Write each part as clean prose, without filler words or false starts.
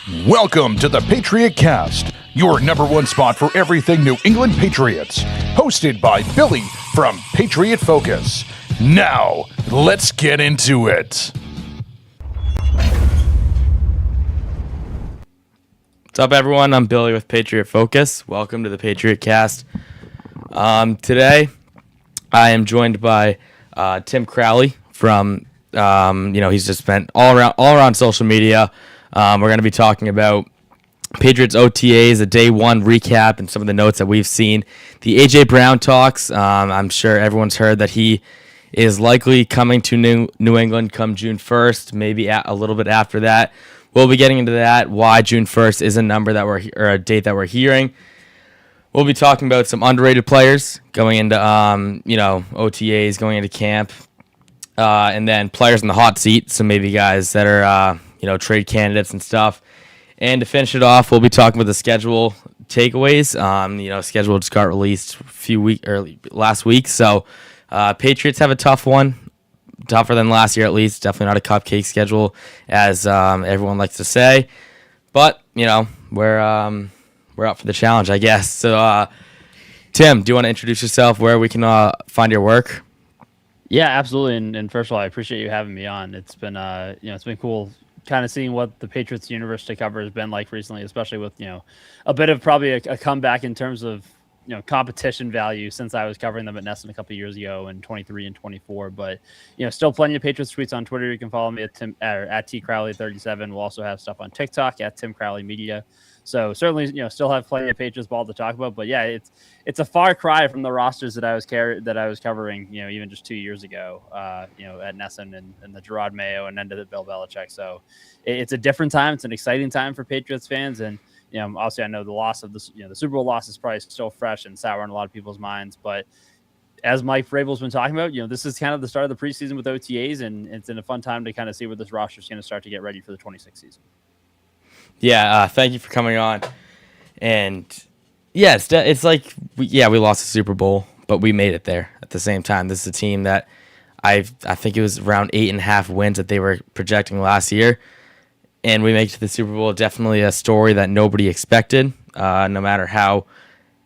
Welcome to the Patriot Cast, your number one spot for everything New England Patriots. Hosted by Billy from Patriot Focus. Now, let's get into it. What's up, everyone? I'm Billy with Patriot Focus. Welcome to the Patriot Cast. Today, I am joined by Tim Crowley from, he's just been all around social media. We're going to be talking about Patriots OTAs, a day one recap, and some of the notes that we've seen. The A.J. Brown talks. I'm sure everyone's heard that he is likely coming to New England come June 1st, maybe a little bit after that. We'll be getting into that, why June 1st is a number that or a date that we're hearing. We'll be talking about some underrated players going into, OTAs, going into camp, and then players in the hot seat, so maybe guys that are, trade candidates and stuff. And to finish it off, we'll be talking about the schedule takeaways. Schedule just got released last week, so Patriots have a tough one. Tougher than last year, at least. Definitely not a cupcake schedule, as everyone likes to say. But we're up for the challenge, I guess. So, Tim, do you want to introduce yourself? Where we can find your work? Yeah, absolutely. And first of all, I appreciate you having me on. It's been it's been cool, kind of seeing what the Patriots universe to cover has been like recently, especially with a bit of probably a comeback in terms of competition value since I was covering them at Nesson a couple of years ago in 23 and 24. But still plenty of Patriots tweets on Twitter. You can follow me at @TCrowley37. We'll also have stuff on TikTok at Tim Crowley Media. So certainly still have plenty of Patriots ball to talk about. But yeah, it's a far cry from the rosters that I was covering even just 2 years ago at Nesson and the Gerard Mayo and ended at Bill Belichick. So it's a different time. It's an exciting time for Patriots fans. And obviously I know the loss of the Super Bowl loss is probably still fresh and sour in a lot of people's minds, but as Mike Vrabel's been talking about, this is kind of the start of the preseason with OTAs, and it's in a fun time to kind of see where this roster is going to start to get ready for the 26 season. Yeah, thank you for coming on. And yeah, it's like we lost the Super Bowl, but we made it there at the same time. This is a team that I think it was around 8.5 wins that they were projecting last year. And we make it to the Super Bowl. Definitely a story that nobody expected. No matter how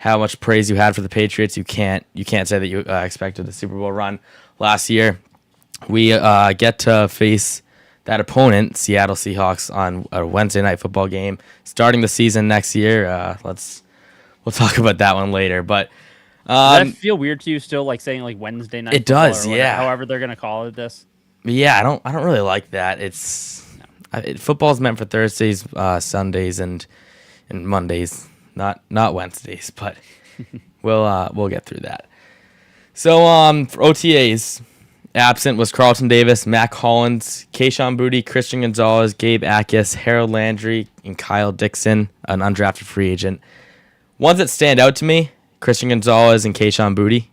much praise you had for the Patriots, you can't say that you expected the Super Bowl run last year. We get to face that opponent, Seattle Seahawks, on a Wednesday night football game, starting the season next year. We'll talk about that one later. But does that feel weird to you still, like saying like Wednesday night? It does, yeah. However they're gonna call it this. Yeah, I don't really like that. Football's meant for Thursdays, Sundays, and Mondays, not Wednesdays. But we'll get through that. So for OTAs, absent was Carlton Davis, Mac Hollins, Kayshon Boutte, Christian Gonzalez, Gabe Akis, Harold Landry, and Kyle Dixon, an undrafted free agent. Ones that stand out to me: Christian Gonzalez and Kayshon Boutte.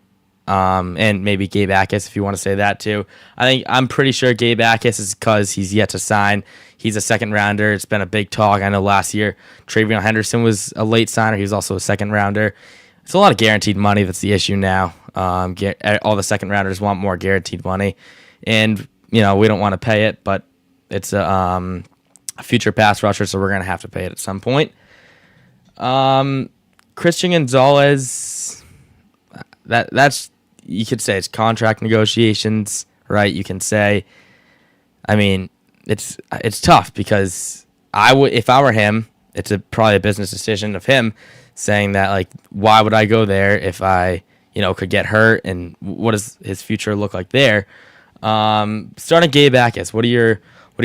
And maybe Gabe Akis, if you want to say that too. I'm pretty sure Gabe Akis is because he's yet to sign. He's a second rounder. It's been a big talk. I know last year Travion Henderson was a late signer. He was also a second rounder. It's a lot of guaranteed money that's the issue now. All the second rounders want more guaranteed money, and we don't want to pay it, but it's a future pass rusher, so we're gonna have to pay it at some point. Christian Gonzalez, that's. You could say it's contract negotiations, right? You can say, it's tough because if I were him, it's probably a business decision of him saying that, like, why would I go there if I, could get hurt, and what does his future look like there? Starting Gabe Akis, what are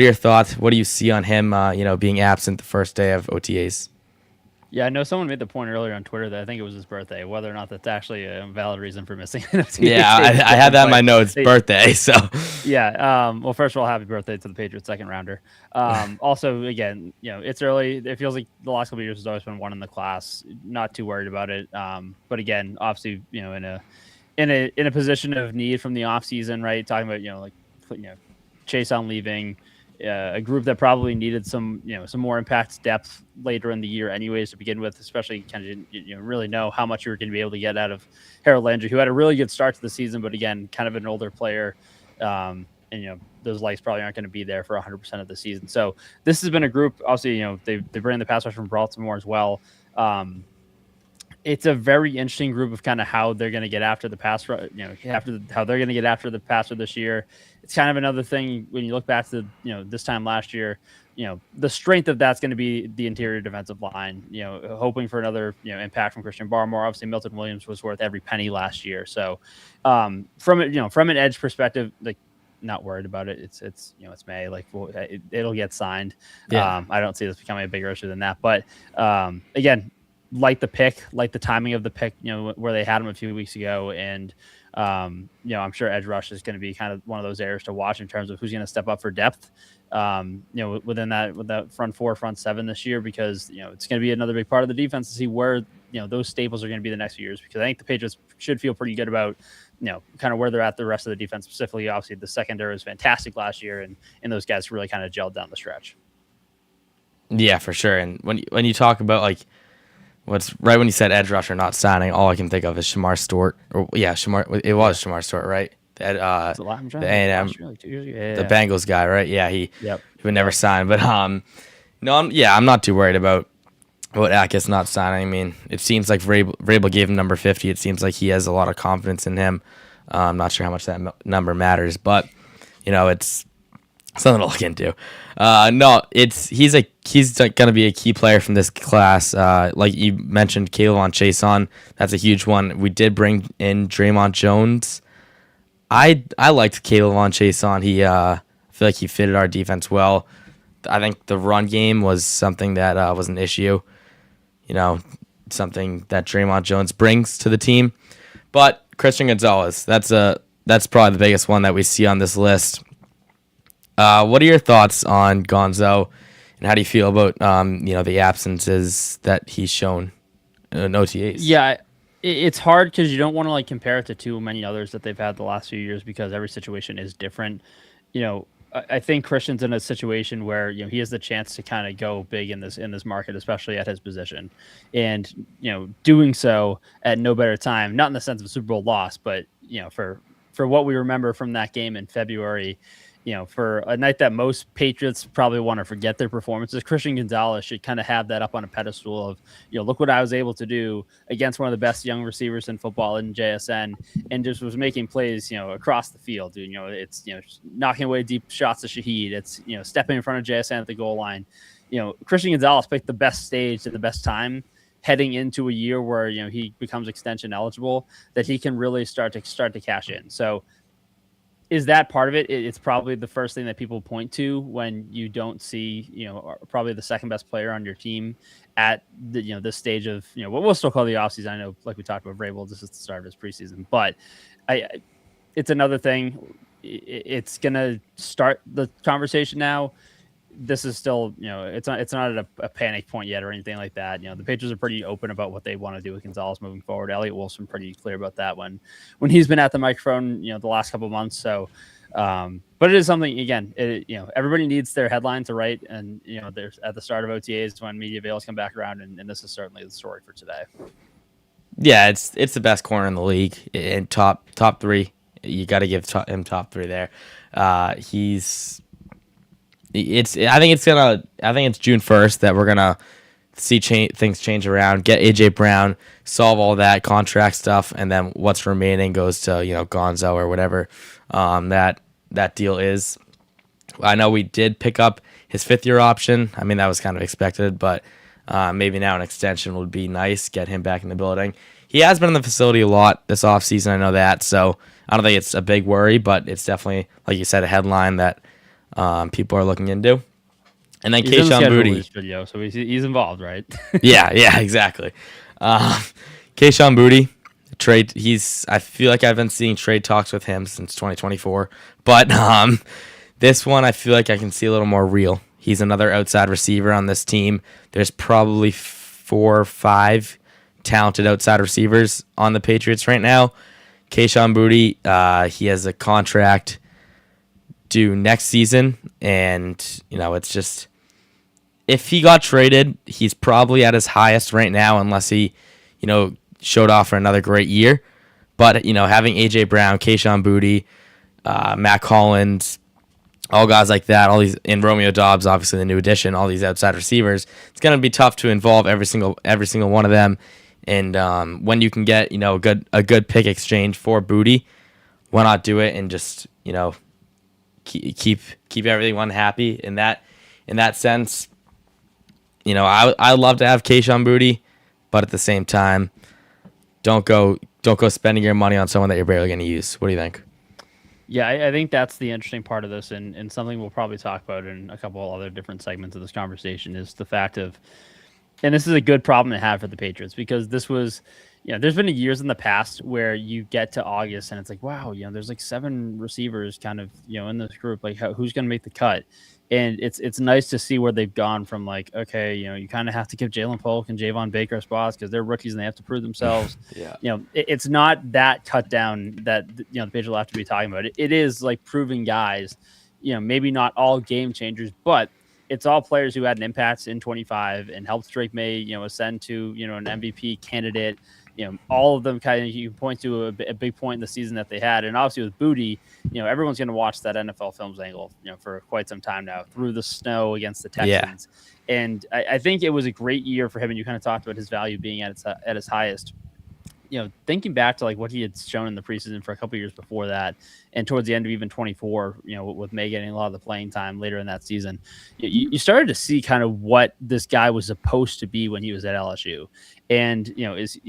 your thoughts? What do you see on him, being absent the first day of OTAs? Yeah, I know someone made the point earlier on Twitter that I think it was his birthday. Whether or not that's actually a valid reason for missing an OTA. Yeah, I had that in my notes, birthday. So yeah. Well, first of all, happy birthday to the Patriots second rounder. Also, again, it's early. It feels like the last couple of years has always been one in the class. Not too worried about it. But again, obviously, in a position of need from the off season, right? Talking about Chase on leaving. A group that probably needed some more impact depth later in the year anyways to begin with, especially kind of didn't really know how much you were going to be able to get out of Harold Landry, who had a really good start to the season, but again, kind of an older player, and those legs probably aren't going to be there for 100% of the season. So this has been a group. Obviously, they bring in the pass rush from Baltimore as well. It's a very interesting group of kind of how they're going to get after the pass, how they're going to get after the passer this year. It's kind of another thing when you look back to, this time last year, the strength of that's going to be the interior defensive line, hoping for another, impact from Christian Barmore. Obviously Milton Williams was worth every penny last year. So from an edge perspective, like, not worried about it. It's May, like, it'll get signed. Yeah. I don't see this becoming a bigger issue than that, but again, like the timing of the pick, where they had him a few weeks ago. And, I'm sure edge rush is going to be kind of one of those areas to watch in terms of who's going to step up for depth, with that front 4, front 7 this year, because, it's going to be another big part of the defense to see where, those staples are going to be the next few years, because I think the Patriots should feel pretty good about, kind of where they're at the rest of the defense, specifically. Obviously the secondary was fantastic last year, and those guys really kind of gelled down the stretch. Yeah, for sure. And when you talk about, like, what's right when you said edge rusher not signing, all I can think of is Shamar Stewart. Shamar Stewart, right? The A&M, the Bengals guy, right? Yeah, he would never sign. But I'm not too worried about Akis not signing. I mean, it seems like Vrabel gave him number 50. It seems like he has a lot of confidence in him. I'm not sure how much that number matters, but it's something to look into. He's gonna be a key player from this class. Like you mentioned, K'Lavon Chaisson, that's a huge one. We did bring in Draymond Jones. I liked K'Lavon Chaisson. I feel like he fitted our defense well. I think the run game was something that was an issue. Something that Draymond Jones brings to the team. But Christian Gonzalez, that's probably the biggest one that we see on this list. What are your thoughts on Gonzo, and how do you feel about the absences that he's shown in OTAs? Yeah, it's hard because you don't want to compare it to too many others that they've had the last few years, because every situation is different. I think Christian's in a situation where he has the chance to kind of go big in this market, especially at his position, and doing so at no better time. Not in the sense of a Super Bowl loss, but for what we remember from that game in February. For a night that most Patriots probably want to forget their performances, Christian Gonzalez should kind of have that up on a pedestal of, look what I was able to do against one of the best young receivers in football in JSN, and just was making plays, across the field. Dude, it's, knocking away deep shots to Shaheed. It's, stepping in front of JSN at the goal line. Christian Gonzalez picked the best stage at the best time, heading into a year where, he becomes extension eligible, that he can really start to cash in. So, is that part of it? It's probably the first thing that people point to when you don't see, probably the second best player on your team at the, this stage of, what we'll still call the offseason. I know, like we talked about Vrabel, this is the start of his preseason, but it's another thing. It's going to start the conversation now. This is still, it's not at a panic point yet or anything like that. The Patriots are pretty open about what they want to do with Gonzalez moving forward. Elliott Wolf's been pretty clear about that when he's been at the microphone, the last couple of months. So, but it is something, again, everybody needs their headline to write. And, there's at the start of OTAs when media avails come back around. And this is certainly the story for today. Yeah, it's the best corner in the league in top 3. You got to give him top 3 there. I think it's June 1st that we're gonna see things change around, get AJ Brown, solve all that contract stuff, and then what's remaining goes to Gonzo or whatever that deal is. I know we did pick up his 5th-year option. I mean, that was kind of expected, but maybe now an extension would be nice. Get him back in the building. He has been in the facility a lot this offseason. I know that, so I don't think it's a big worry, but it's definitely, like you said, a headline that people are looking into. And then Kayshon Boutte. Video, so he's involved, right? yeah, exactly. Kayshon Boutte, trade. I feel like I've been seeing trade talks with him since 2024, but this one I feel like I can see a little more real. He's another outside receiver on this team. There's probably 4 or 5 talented outside receivers on the Patriots right now. Kayshon Boutte, he has a contract due next season, and it's just, if he got traded, he's probably at his highest right now, unless he showed off for another great year. But having AJ Brown, Kayshon Boutte, Matt Collins, all guys like that, all these, and Romeo Dobbs, obviously the new addition, all these outside receivers. It's going to be tough to involve every single one of them. And when you can get a good pick exchange for Booty, why not do it and just keep everyone happy in that sense. I love to have Kayshon Boutte, but at the same time, don't go spending your money on someone that you're barely going to use. What do you think? Yeah, I think that's the interesting part of this, and something we'll probably talk about in a couple other different segments of this conversation is the fact of, and this is a good problem to have for the Patriots, because this was, there's been years in the past where you get to August and it's like, wow, there's like 7 receivers kind of, in this group, like who's going to make the cut? And it's nice to see where they've gone from like, okay, you kind of have to give Jalen Polk and Javon Baker spots because they're rookies and they have to prove themselves. Yeah. It's not that cut down that, the Patriots will have to be talking about. It is like proving guys, maybe not all game changers, but it's all players who had an impact in 25 and helped Drake May, ascend to, an MVP candidate. All of them kind of, you point to a big point in the season that they had. And obviously with Boutte, everyone's going to watch that NFL Films angle, for quite some time now, through the snow against the Texans. Yeah. And I think it was a great year for him. And you kind of talked about his value being at its highest. Thinking back to like what he had shown in the preseason for a couple of years before that, and towards the end of even 24, with May getting a lot of the playing time later in that season, you started to see kind of what this guy was supposed to be when he was at LSU. And, is,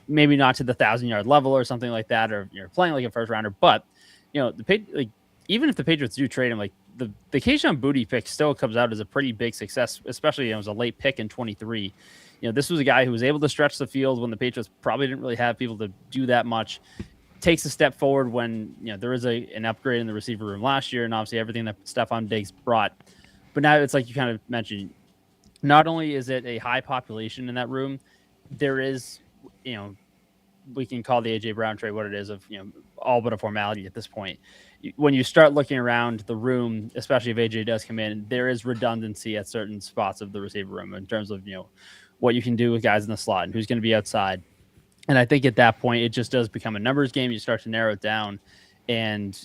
maybe not to the 1,000-yard level or something like that, or you're playing like a first rounder, but, even if the Patriots do trade him, like the Kayshon Boutte pick still comes out as a pretty big success, especially it was a late pick in 23. This was a guy who was able to stretch the field when the Patriots probably didn't really have people to do that much. Takes a step forward when, there is an upgrade in the receiver room last year, and obviously everything that Stephon Diggs brought. But now it's like you kind of mentioned, not only is it a high population in that room, there is, we can call the A.J. Brown trade what it is, of, all but a formality at this point. When you start looking around the room, especially if A.J. does come in, there is redundancy at certain spots of the receiver room in terms of, what you can do with guys in the slot and who's going to be outside. And I think at that point, it just does become a numbers game. You start to narrow it down, and,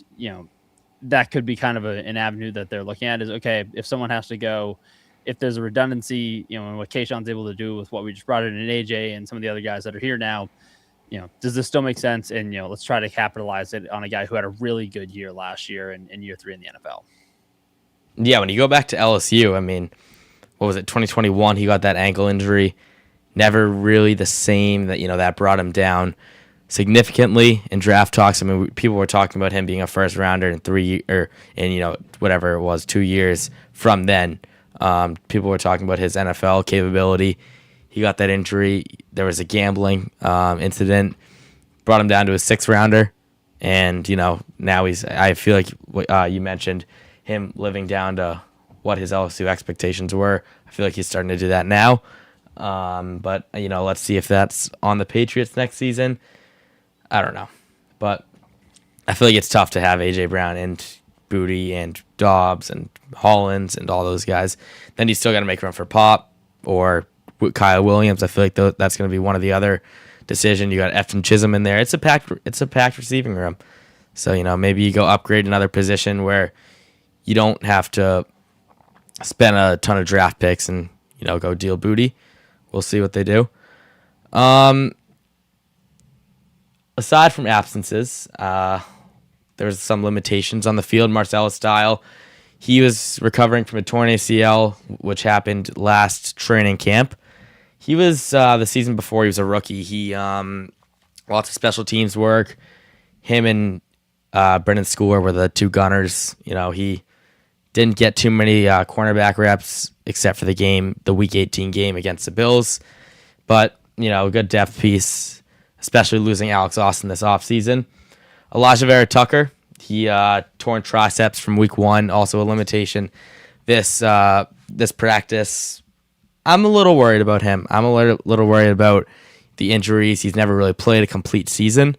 that could be kind of an avenue that they're looking at is, okay, if someone has to go, if there's a redundancy, and what Kayshon's able to do with what we just brought in AJ and some of the other guys that are here now, does this still make sense? And, let's try to capitalize it on a guy who had a really good year last year and year 3 in the NFL. Yeah, when you go back to LSU, I mean, what was it, 2021, he got that ankle injury. Never really the same. That brought him down significantly in draft talks. I mean, people were talking about him being a first rounder in whatever it was, 2 years from then. People were talking about his NFL capability. He got that injury. There was a gambling incident, brought him down to a 6th rounder. And, now I feel like you mentioned him living down to what his LSU expectations were. I feel like he's starting to do that now. But, let's see if that's on the Patriots next season. I don't know. But I feel like it's tough to have A.J. Brown and Boutte and Dobbs and Hollins and all those guys. Then you still got to make room for Pop or Kyle Williams. I feel like that's going to be one of the other decision. You got Efton Chisholm in there. It's a packed receiving room. So, maybe you go upgrade another position where you don't have to spend a ton of draft picks and, go deal Boutte. We'll see what they do. Aside from absences, there's some limitations on the field. Marcellus Dial, he was recovering from a torn ACL, which happened last training camp. He was, the season before, he was a rookie. He, lots of special teams work. Him and Brendan Schooler were the two gunners. He didn't get too many cornerback reps except for the Week 18 game against the Bills. But, a good depth piece, especially losing Alex Austin this offseason. Elijah Vera Tucker, he torn triceps from Week 1, also a limitation. This practice, I'm a little worried about him. I'm a little worried about the injuries. He's never really played a complete season.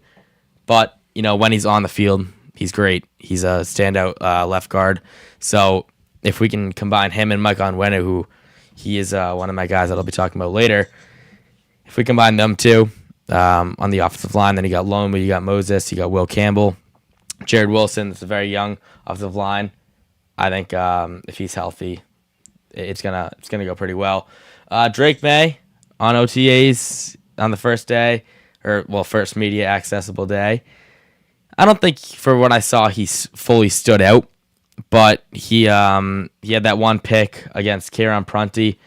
But, when he's on the field, he's great. He's a standout left guard. So if we can combine him and Mike Onwenu, who he is one of my guys that I'll be talking about later, if we combine them two on the offensive line, then you got Loma, you got Moses, you got Will Campbell. Jared Wilson, it's a very young offensive line. I think if he's healthy, it's gonna go pretty well. Drake May on OTAs on the first day, first media accessible day. I don't think for what I saw he fully stood out, but he had that one pick against Kieran Prunty.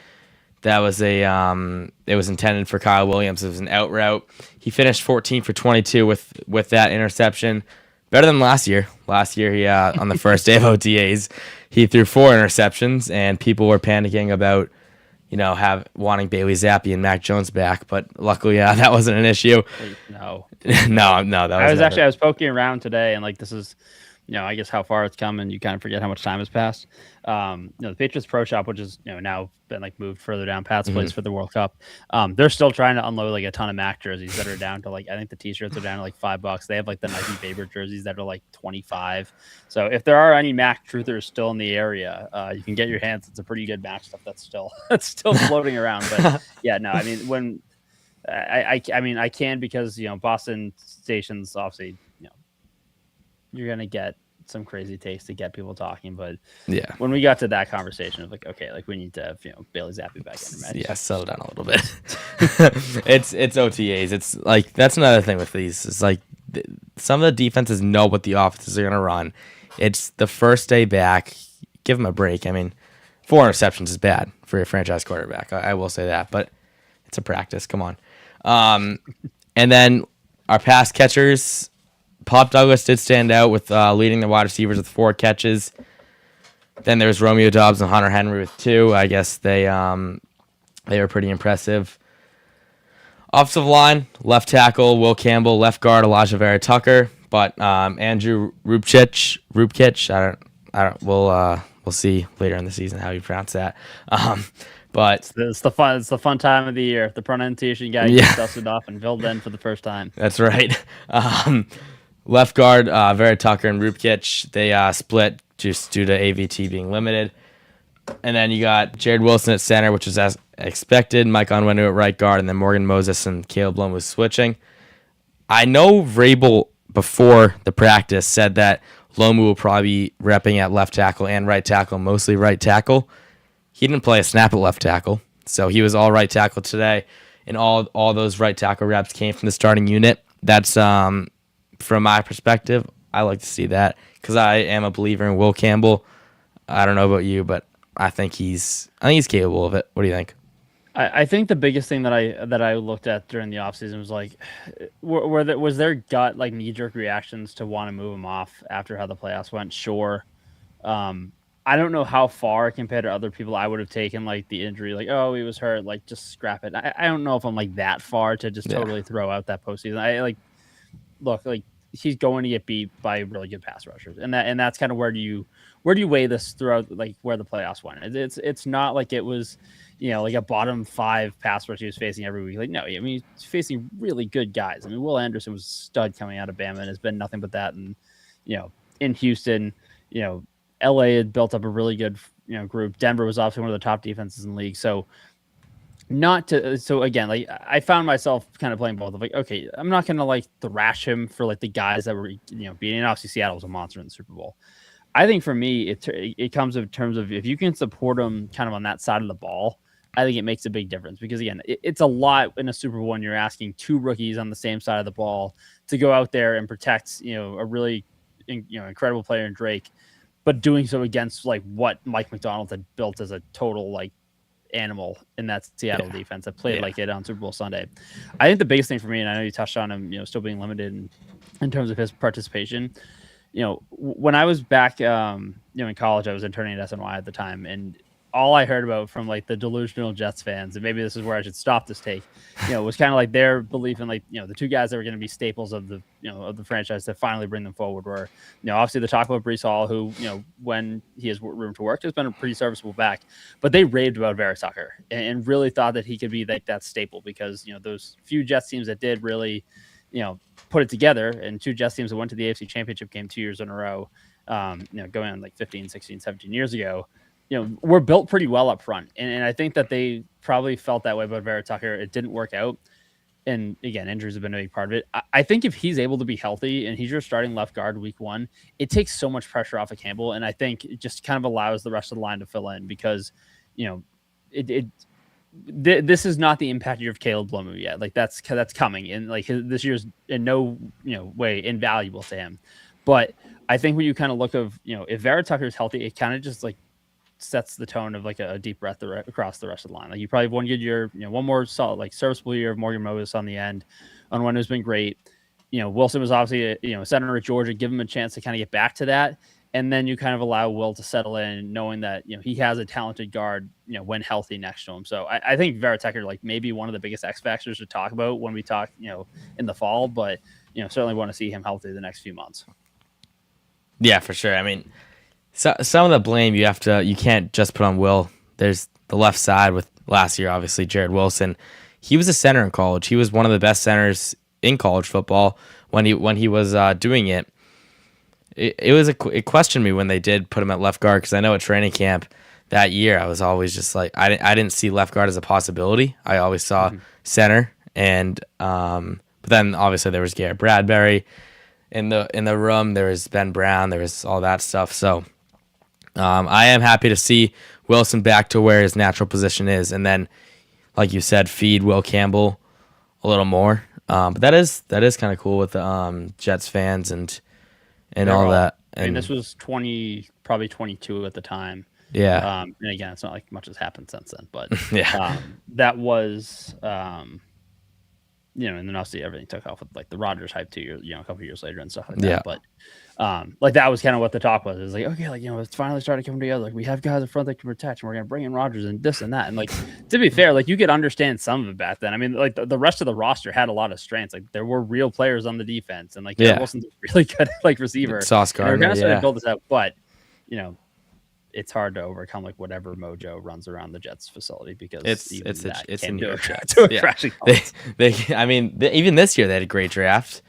That was it was intended for Kyle Williams. It was an out route. He finished 14 for 22 with that interception. Better than last year. Last year, he on the first day of OTAs, he threw 4 interceptions, and people were panicking about, wanting Bailey Zappi and Mac Jones back. But luckily, that wasn't an issue. No, no, that was. I was poking around today, and this is, I guess how far it's come, and you kind of forget how much time has passed. The Patriots Pro Shop, which is now been moved further down Pat's place for the World Cup. They're still trying to unload a ton of Mac jerseys that are down to I think the t-shirts are down to $5. They have the Nike favorite jerseys that are 25. So if there are any Mac truthers still in the area, you can get your hands. It's a pretty good Mac stuff that's still floating around. But yeah, no, I mean when I can because Boston stations obviously you're gonna get some crazy takes to get people talking, but yeah, when we got to that conversation of okay, we need to have Bailey Zappi back in the match. Yeah, settle down a little bit. it's OTAs. It's that's another thing with these. It's some of the defenses know what the offenses are gonna run. It's the first day back. Give them a break. I mean, 4 interceptions is bad for your franchise quarterback. I will say that, but it's a practice. Come on. And then our pass catchers. Pop Douglas did stand out with leading the wide receivers with 4 catches. Then there's Romeo Doubs and Hunter Henry with 2. I guess they were pretty impressive. Offensive line, left tackle Will Campbell, left guard Elijah Vera Tucker, but Andrew Rupkich. I don't. We'll see later in the season how you pronounce that. But it's the fun time of the year. The pronunciation guy gets dusted off and filled in for the first time. That's right. Left guard, Vera Tucker and Rupkich, they split just due to AVT being limited. And then you got Jared Wilson at center, which was as expected. Mike Onwenu at right guard, and then Morgan Moses and Caleb Blum was switching. I know Vrabel, before the practice, said that Lomu will probably be repping at left tackle and right tackle, mostly right tackle. He didn't play a snap at left tackle, so he was all right tackle today. And all those right tackle reps came from the starting unit. That's... from my perspective, I like to see that because I am a believer in Will Campbell. I don't know about you, but I think he's capable of it. What do you think? I think the biggest thing that I looked at during the offseason was was there gut knee-jerk reactions to want to move him off after how the playoffs went? Sure. I don't know how far compared to other people I would have taken the injury, oh, he was hurt, just scrap it. I don't know if I'm that far to just totally throw out that postseason. Look, he's going to get beat by really good pass rushers, and that's kind of where do you weigh this throughout where the playoffs went. It's not like it was a bottom 5 pass rush he was facing every week. No, I mean he's facing really good guys. I mean Will Anderson was a stud coming out of Bama and has been nothing but that. And in Houston, LA had built up a really good group. Denver was obviously one of the top defenses in the league. So again, I found myself kind of playing both of okay, I'm not gonna thrash him for the guys that were beating. Obviously Seattle was a monster in the Super Bowl. I think for me it comes in terms of if you can support him kind of on that side of the ball, I think it makes a big difference because again it's a lot in a Super Bowl when you're asking 2 rookies on the same side of the ball to go out there and protect a really incredible player in Drake, but doing so against what Mike McDonald had built as a total animal in that Seattle defense that played like it on Super Bowl Sunday. I think the biggest thing for me, and I know you touched on him, still being limited in terms of his participation. When I was back, in college, I was interning at SNY at the time, and all I heard about from the delusional Jets fans, and maybe this is where I should stop this take, was kind of their belief in the 2 guys that were going to be staples of the of the franchise to finally bring them forward were obviously the talk about Breece Hall, who when he has room to work has been a pretty serviceable back, but they raved about Vera Tucker and really thought that he could be that staple because those few Jets teams that did really put it together, and 2 Jets teams that went to the AFC Championship game 2 years in a row, going on 15, 16, 17 years ago. Were built pretty well up front. And I think that they probably felt that way about Vera Tucker. It didn't work out. and again, injuries have been a big part of it. I think if he's able to be healthy and he's your starting left guard week 1, it takes so much pressure off of Campbell, and I think it just kind of allows the rest of the line to fill in because, this is not the impact year of Caleb Blomu yet. Like that's coming, and like this year's in no way invaluable to him. But I think when you kind of look if Vera Tucker is healthy, it kind of just like sets the tone of like a deep breath across the rest of the line. Like you probably have one good year, one more solid, like serviceable year of Morgan Moses on the end, on one who's been great. Wilson was obviously a center at Georgia. Give him a chance to kind of get back to that. And then you kind of allow Will to settle in, knowing that he has a talented guard, when healthy next to him. So I think Vera Tucker like maybe one of the biggest X factors to talk about when we talk, in the fall. But certainly want to see him healthy the next few months. Yeah, for sure. I mean, some of the blame you can't just put on Will. There's the left side with last year, obviously Jared Wilson. He was a center in college. He was one of the best centers in college football when he was doing it. It questioned me when they did put him at left guard because I know at training camp that year I was always just like I didn't see left guard as a possibility. I always saw center, and but then obviously there was Garrett Bradbury in the room. There was Ben Brown. There was all that stuff. So I am happy to see Wilson back to where his natural position is, and then like you said, feed Will Campbell a little more. But that is kind of cool with the Jets fans and all that. And I mean, this was probably 22 at the time. Yeah. And again, it's not like much has happened since then, but yeah, that was, and then obviously everything took off with like the Rodgers hype 2 years, a couple years later and stuff like that. Yeah. But like that was kind of what the talk was. It was like, okay, like, it's finally starting to come together. Like we have guys in front that can protect, and we're going to bring in Rodgers and this and that. And like, to be fair, like you could understand some of it back then. I mean, like the rest of the roster had a lot of strengths. Like there were real players on the defense, and like Wilson's a really good like receiver. Sauce Gardner, we're going to start to build this out, but it's hard to overcome like whatever mojo runs around the Jets facility because it's a New York Jets. I mean, even this year they had a great draft.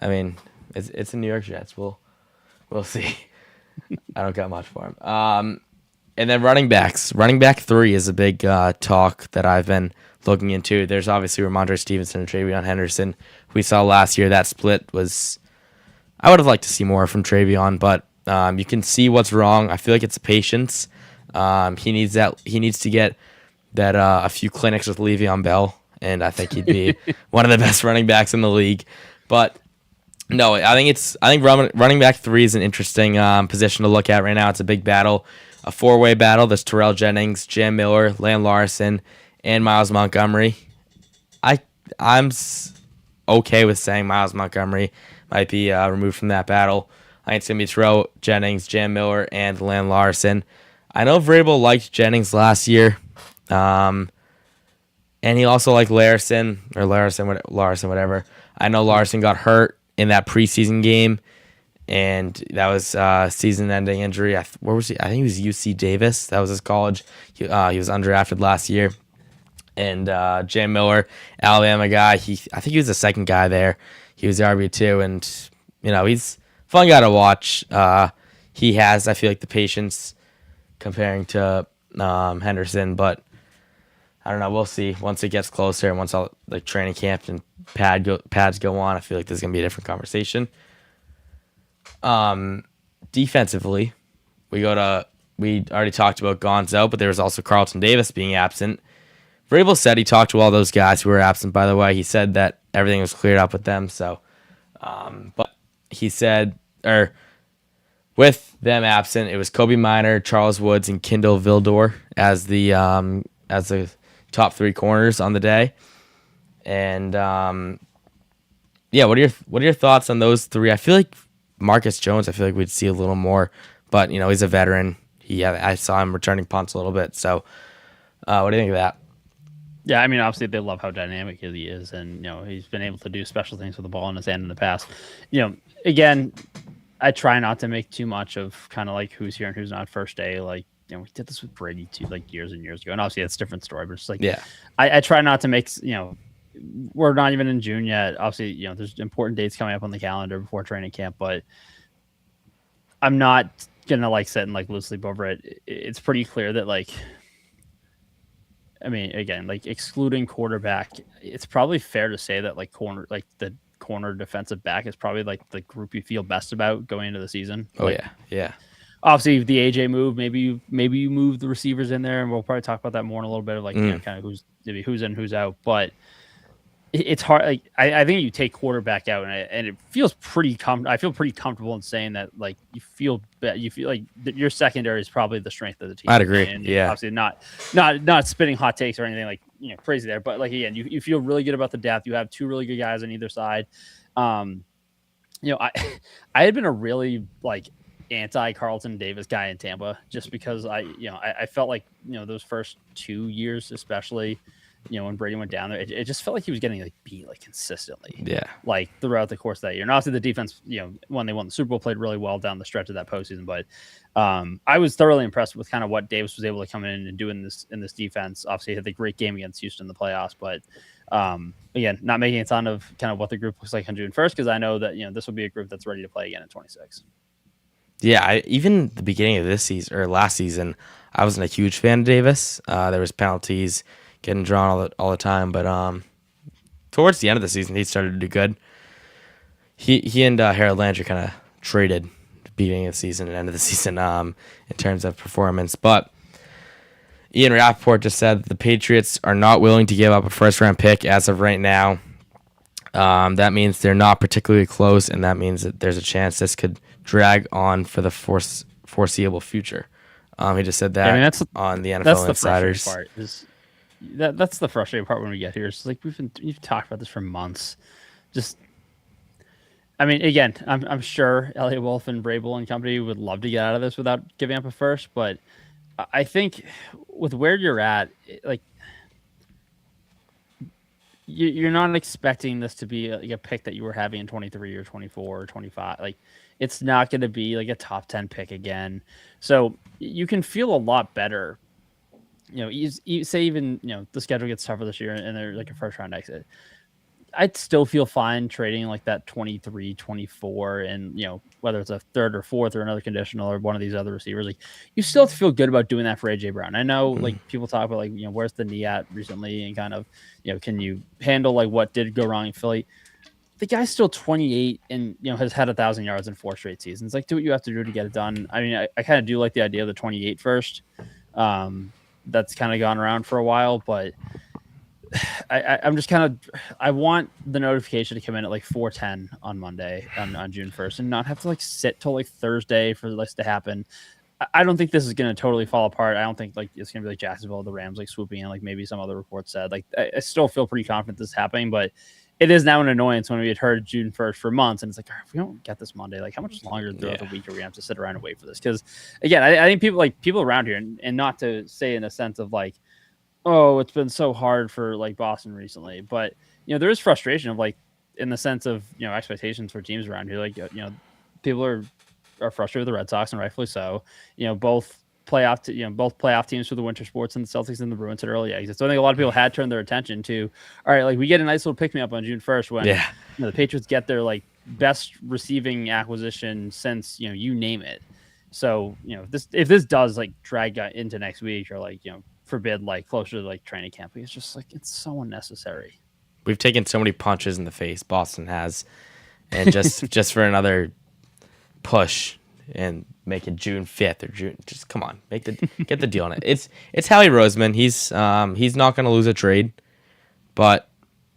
I mean, it's a New York Jets. We'll see. I don't got much for him. And then running backs. Running back 3 is a big talk that I've been looking into. There's obviously Ramondre Stevenson and Travion Henderson. We saw last year that split was. I would have liked to see more from Travion, but you can see what's wrong. I feel like it's patience. He needs to get that a few clinics with Le'Veon Bell, and I think he'd be one of the best running backs in the league. But no, I think running back 3 is an interesting position to look at right now. It's a big battle, a 4-way battle. There's Terrell Jennings, Jam Miller, Lan Larson, and Miles Montgomery. I'm okay with saying Miles Montgomery might be removed from that battle. I think it's going to be Terrell Jennings, Jam Miller, and Lan Larson. I know Vrabel liked Jennings last year, and he also liked Larson, whatever. I know Larson got hurt in that preseason game, and that was season-ending injury. Where was he? I think he was UC Davis. That was his college. He was undrafted last year. And Jam Miller, Alabama guy. I think he was the second guy there. He was the RB2, and he's a fun guy to watch. He has, I feel like, the patience comparing to Henderson, but I don't know. We'll see once it gets closer and once all like training camp and pads go on. I feel like there's gonna be a different conversation. Defensively, we already talked about Gonzo, but there was also Carlton Davis being absent. Vrabel said he talked to all those guys who were absent. By the way, he said that everything was cleared up with them. So, but he said, with them absent, it was Kobe Minor, Charles Woods, and Kindle Vildor as the top 3 corners on the day. And what are your thoughts on those 3? I feel like Marcus Jones, we'd see a little more, but he's a veteran. I saw him returning punts a little bit. So, what do you think of that? Yeah, I mean, obviously they love how dynamic he is, and he's been able to do special things with the ball in his hand in the past. Again, I try not to make too much of kind of like who's here and who's not first day. Like we did this with Brady too, like years and years ago, and obviously it's a different story. But it's like, I try not to make we're not even in June yet. Obviously, there's important dates coming up on the calendar before training camp, but I'm not gonna sit and lose sleep over it. It's pretty clear that I mean, again, like excluding quarterback, it's probably fair to say that the corner defensive back is probably like the group you feel best about going into the season. Oh Like, yeah. obviously the AJ move, maybe you move the receivers in there, and we'll probably talk about that more in a little bit of like kind of who's in, who's out. But it's hard. Like I think you take quarterback out, and it feels pretty I feel pretty comfortable in saying that like you feel like your secondary is probably the strength of the team. I'd agree. And yeah, obviously not spitting hot takes or anything like crazy there, but like again, you feel really good about the depth. You have two really good guys on either side. I had been a really like anti Carlton Davis guy in Tampa just because I felt like those first 2 years especially. When Brady went down there, it just felt like he was getting like beat like consistently. Yeah. Like throughout the course of that year. And obviously the defense, when they won the Super Bowl, played really well down the stretch of that postseason. But I was thoroughly impressed with kind of what Davis was able to come in and do in this defense. Obviously, he had the great game against Houston in the playoffs. But again, not making a ton of kind of what the group looks like on June 1st, because I know that this will be a group that's ready to play again at 26. Yeah, even the beginning of this season or last season, I wasn't a huge fan of Davis. There was penalties getting drawn all the time, but towards the end of the season, he started to do good. He and Harold Landry kind of traded the beginning of the season and end of the season in terms of performance. But Ian Rappaport just said the Patriots are not willing to give up a first-round pick as of right now. That means they're not particularly close, and that means that there's a chance this could drag on for the foreseeable future. He just said that on the NFL Insiders. Part is that's the frustrating part when we get here. It's like we've talked about this for months. Just, I mean, again, I'm sure Elliot Wolf and Vrabel and company would love to get out of this without giving up a first, but I think with where you're at, like you're not expecting this to be like a pick that you were having in 23 or 24 or 25. Like it's not going to be like a top 10 pick again. So you can feel a lot better. You say even the schedule gets tougher this year and they're like a first round exit. I'd still feel fine trading like that 23, 24, and whether it's a third or fourth or another conditional or one of these other receivers, like you still have to feel good about doing that for AJ Brown. I know like people talk about like where's the knee at recently and kind of can you handle like what did go wrong in Philly. The guy's still 28 and has had 1,000 yards in 4 straight seasons. Like do what you have to do to get it done. I mean, I kind of do like the idea of the 28 first. That's kind of gone around for a while, but I'm just kind of I want the notification to come in at like 4:10 on Monday on June 1st and not have to like sit till like Thursday for this to happen. I don't think this is going to totally fall apart. I don't think like it's going to be like Jacksonville, the Rams like swooping in like maybe some other reports said. Like I still feel pretty confident this is happening, but it is now an annoyance when we had heard June 1st for months, and it's like, all right, if we don't get this Monday, like how much longer throughout the week are we going to have to sit around and wait for this? Because again, I think people around here, and not to say in a sense of like, oh, it's been so hard for like Boston recently, but there is frustration of like in the sense of expectations for teams around here. Like people are frustrated with the Red Sox, and rightfully so. Both playoff teams for the winter sports and the Celtics and the Bruins had early exits. So I think a lot of people had turned their attention to, all right, like we get a nice little pick me up on June 1st when the Patriots get their like best receiving acquisition since you name it. So if this does like drag into next week or like forbid like closer to like training camp, it's just like it's so unnecessary. We've taken so many punches in the face, Boston has, and just for another push and make it June 5th or June. Just come on, get the deal on it. It's Howie Roseman. He's not going to lose a trade, but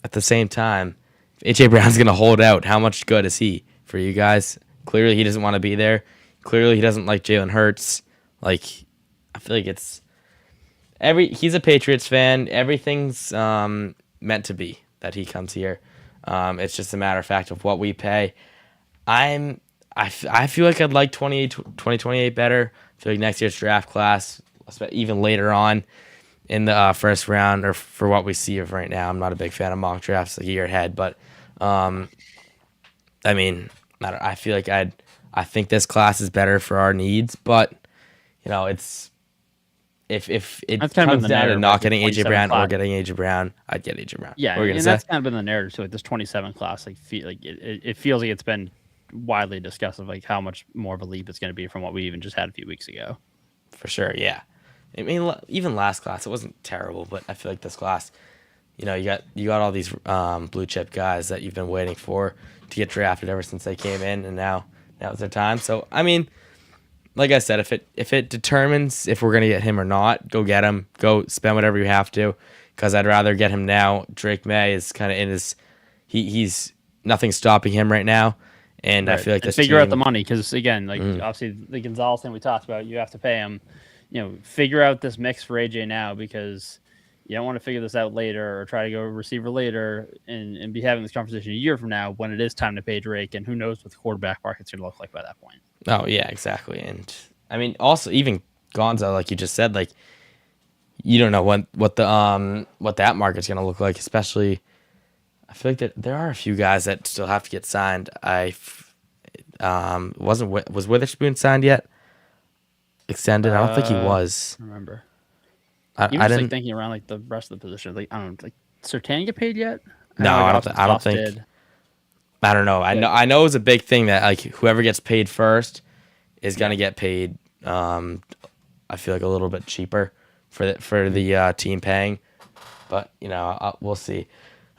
at the same time, if AJ Brown's going to hold out, how much good is he for you guys? Clearly, he doesn't want to be there. Clearly, he doesn't like Jalen Hurts. Like, I feel like he's a Patriots fan. Everything's meant to be that he comes here. It's just a matter of fact of what we pay. I feel like I'd like 2028 better. I feel like next year's draft class, even later on in the first round, or for what we see of right now. I'm not a big fan of mock drafts like a year ahead, but I mean, I feel like I think this class is better for our needs, but it's if it comes down to not getting AJ Brown or getting AJ Brown, I'd get AJ Brown. Yeah, and that's kind of been the narrative too. Like this 27 class, like it feels like it's been widely discussed of like how much more of a leap it's going to be from what we even just had a few weeks ago. For sure, yeah. I mean, even last class, it wasn't terrible, but I feel like this class, you got all these blue chip guys that you've been waiting for to get drafted ever since they came in, and now it's their time. So I mean, like I said, if it determines if we're gonna get him or not, go get him. Go spend whatever you have to, because I'd rather get him now. Drake May is kind of in his, he's nothing's stopping him right now, and Right. I feel like this figure out the team- money because again, like obviously the Gonzalez thing we talked about, you have to pay him. Figure out this mix for AJ now because you don't want to figure this out later or try to go receiver later and be having this conversation a year from now when it is time to pay Drake, and who knows what the quarterback market's going to look like by that point. Oh yeah, exactly. And I mean, also even Gonzo, like you just said, like you don't know what that market's gonna look like. Especially, I feel like that there are a few guys that still have to get signed. Was Witherspoon signed yet? Extended? I don't think he was. Remember, I even just didn't. like thinking around like the rest of the position, like I don't know, like Sertan get paid yet? No, know, like, I don't Goff think. did. I don't know. I know it's a big thing that like whoever gets paid first is gonna get paid. I feel like a little bit cheaper for the team paying, but we'll see.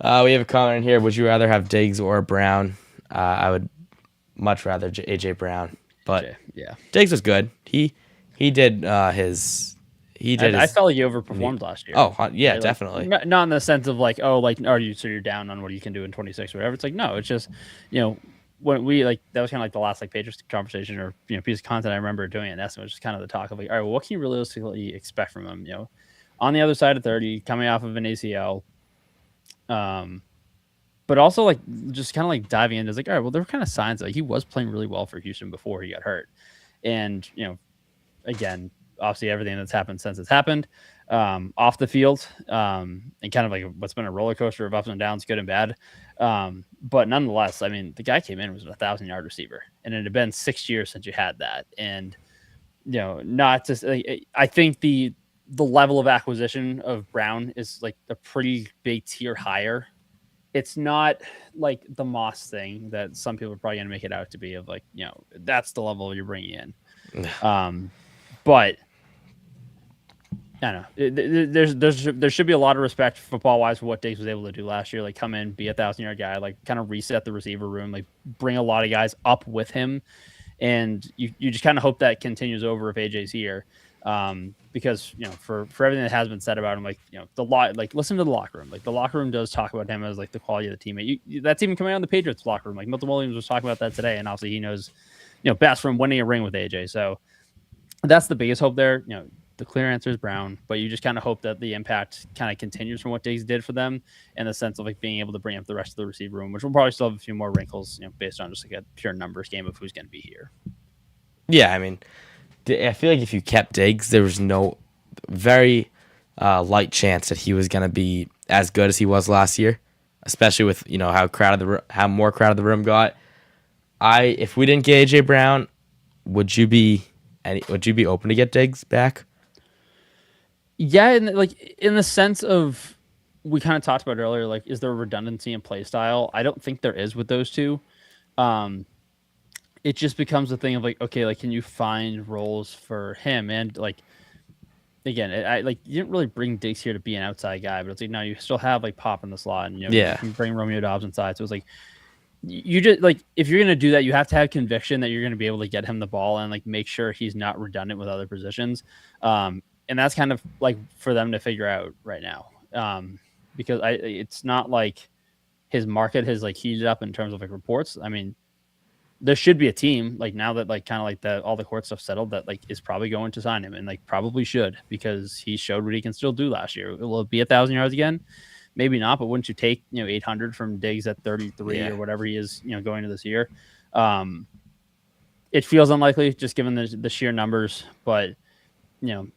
We have a comment in here. Would you rather have Diggs or Brown? I would much rather AJ Brown, but Yeah. Diggs was good. He did his. I felt like you overperformed last year. Oh yeah, Right? definitely. Like, not in the sense of like, oh, like, so you're down on what you can do in 26 or whatever. It's like, no, it's just, when we like, that was kind of like the last like Patriots conversation or, piece of content I remember doing in Essence, which is kind of the talk of like, all right, well, what can you realistically expect from him? On the other side of 30, coming off of an ACL, but also like just kind of like diving into, it's like, all right, well, there were kind of signs that he was playing really well for Houston before he got hurt. And, again, obviously everything that's happened since it's happened off the field and kind of like what's been a roller coaster of ups and downs, good and bad. But nonetheless, I mean, the guy came in was a 1,000-yard receiver, and it had been 6 years since you had that. And, not just like, I think the level of acquisition of Brown is like a pretty big tier higher. It's not like the Moss thing that some people are probably going to make it out to be of like, that's the level you're bringing in. But I don't know. There should be a lot of respect football wise for what Diggs was able to do last year. Like come in, be a 1,000-yard guy, like kind of reset the receiver room, like bring a lot of guys up with him. And you just kind of hope that continues over if AJ's here. Because for everything that has been said about him, like listen to the locker room. Like the locker room does talk about him as like the quality of the teammate. That's even coming out in the Patriots locker room. Like Milton Williams was talking about that today, and obviously he knows best from winning a ring with AJ. So that's the biggest hope there. The clear answer is Brown, but you just kind of hope that the impact kind of continues from what Diggs did for them in the sense of like being able to bring up the rest of the receiver room, which will probably still have a few more wrinkles, based on just like a pure numbers game of who's going to be here. Yeah, I mean, I feel like if you kept Diggs, there was no very light chance that he was going to be as good as he was last year, especially with how more crowded the room got. If we didn't get AJ Brown, would you be open to get Diggs back? Yeah, and like in the sense of we kind of talked about earlier, like is there a redundancy in play style? I don't think there is with those two. It just becomes a thing of like, okay, like can you find roles for him? And like again, you didn't really bring Diggs here to be an outside guy, but it's like no, you still have like Pop in the slot, and you can bring Romeo Dobbs inside. So it's like you just like if you're gonna do that, you have to have conviction that you're gonna be able to get him the ball and like make sure he's not redundant with other positions. And that's kind of like for them to figure out right now. Because it's not like his market has like heated up in terms of like reports. I mean, there should be a team like now that like kind of like all the court stuff settled that like is probably going to sign him and like probably should because he showed what he can still do last year. Will it be 1,000 yards again? Maybe not, but wouldn't you take 800 from Diggs at 33 or whatever he is going to this year? It feels unlikely just given the sheer numbers, but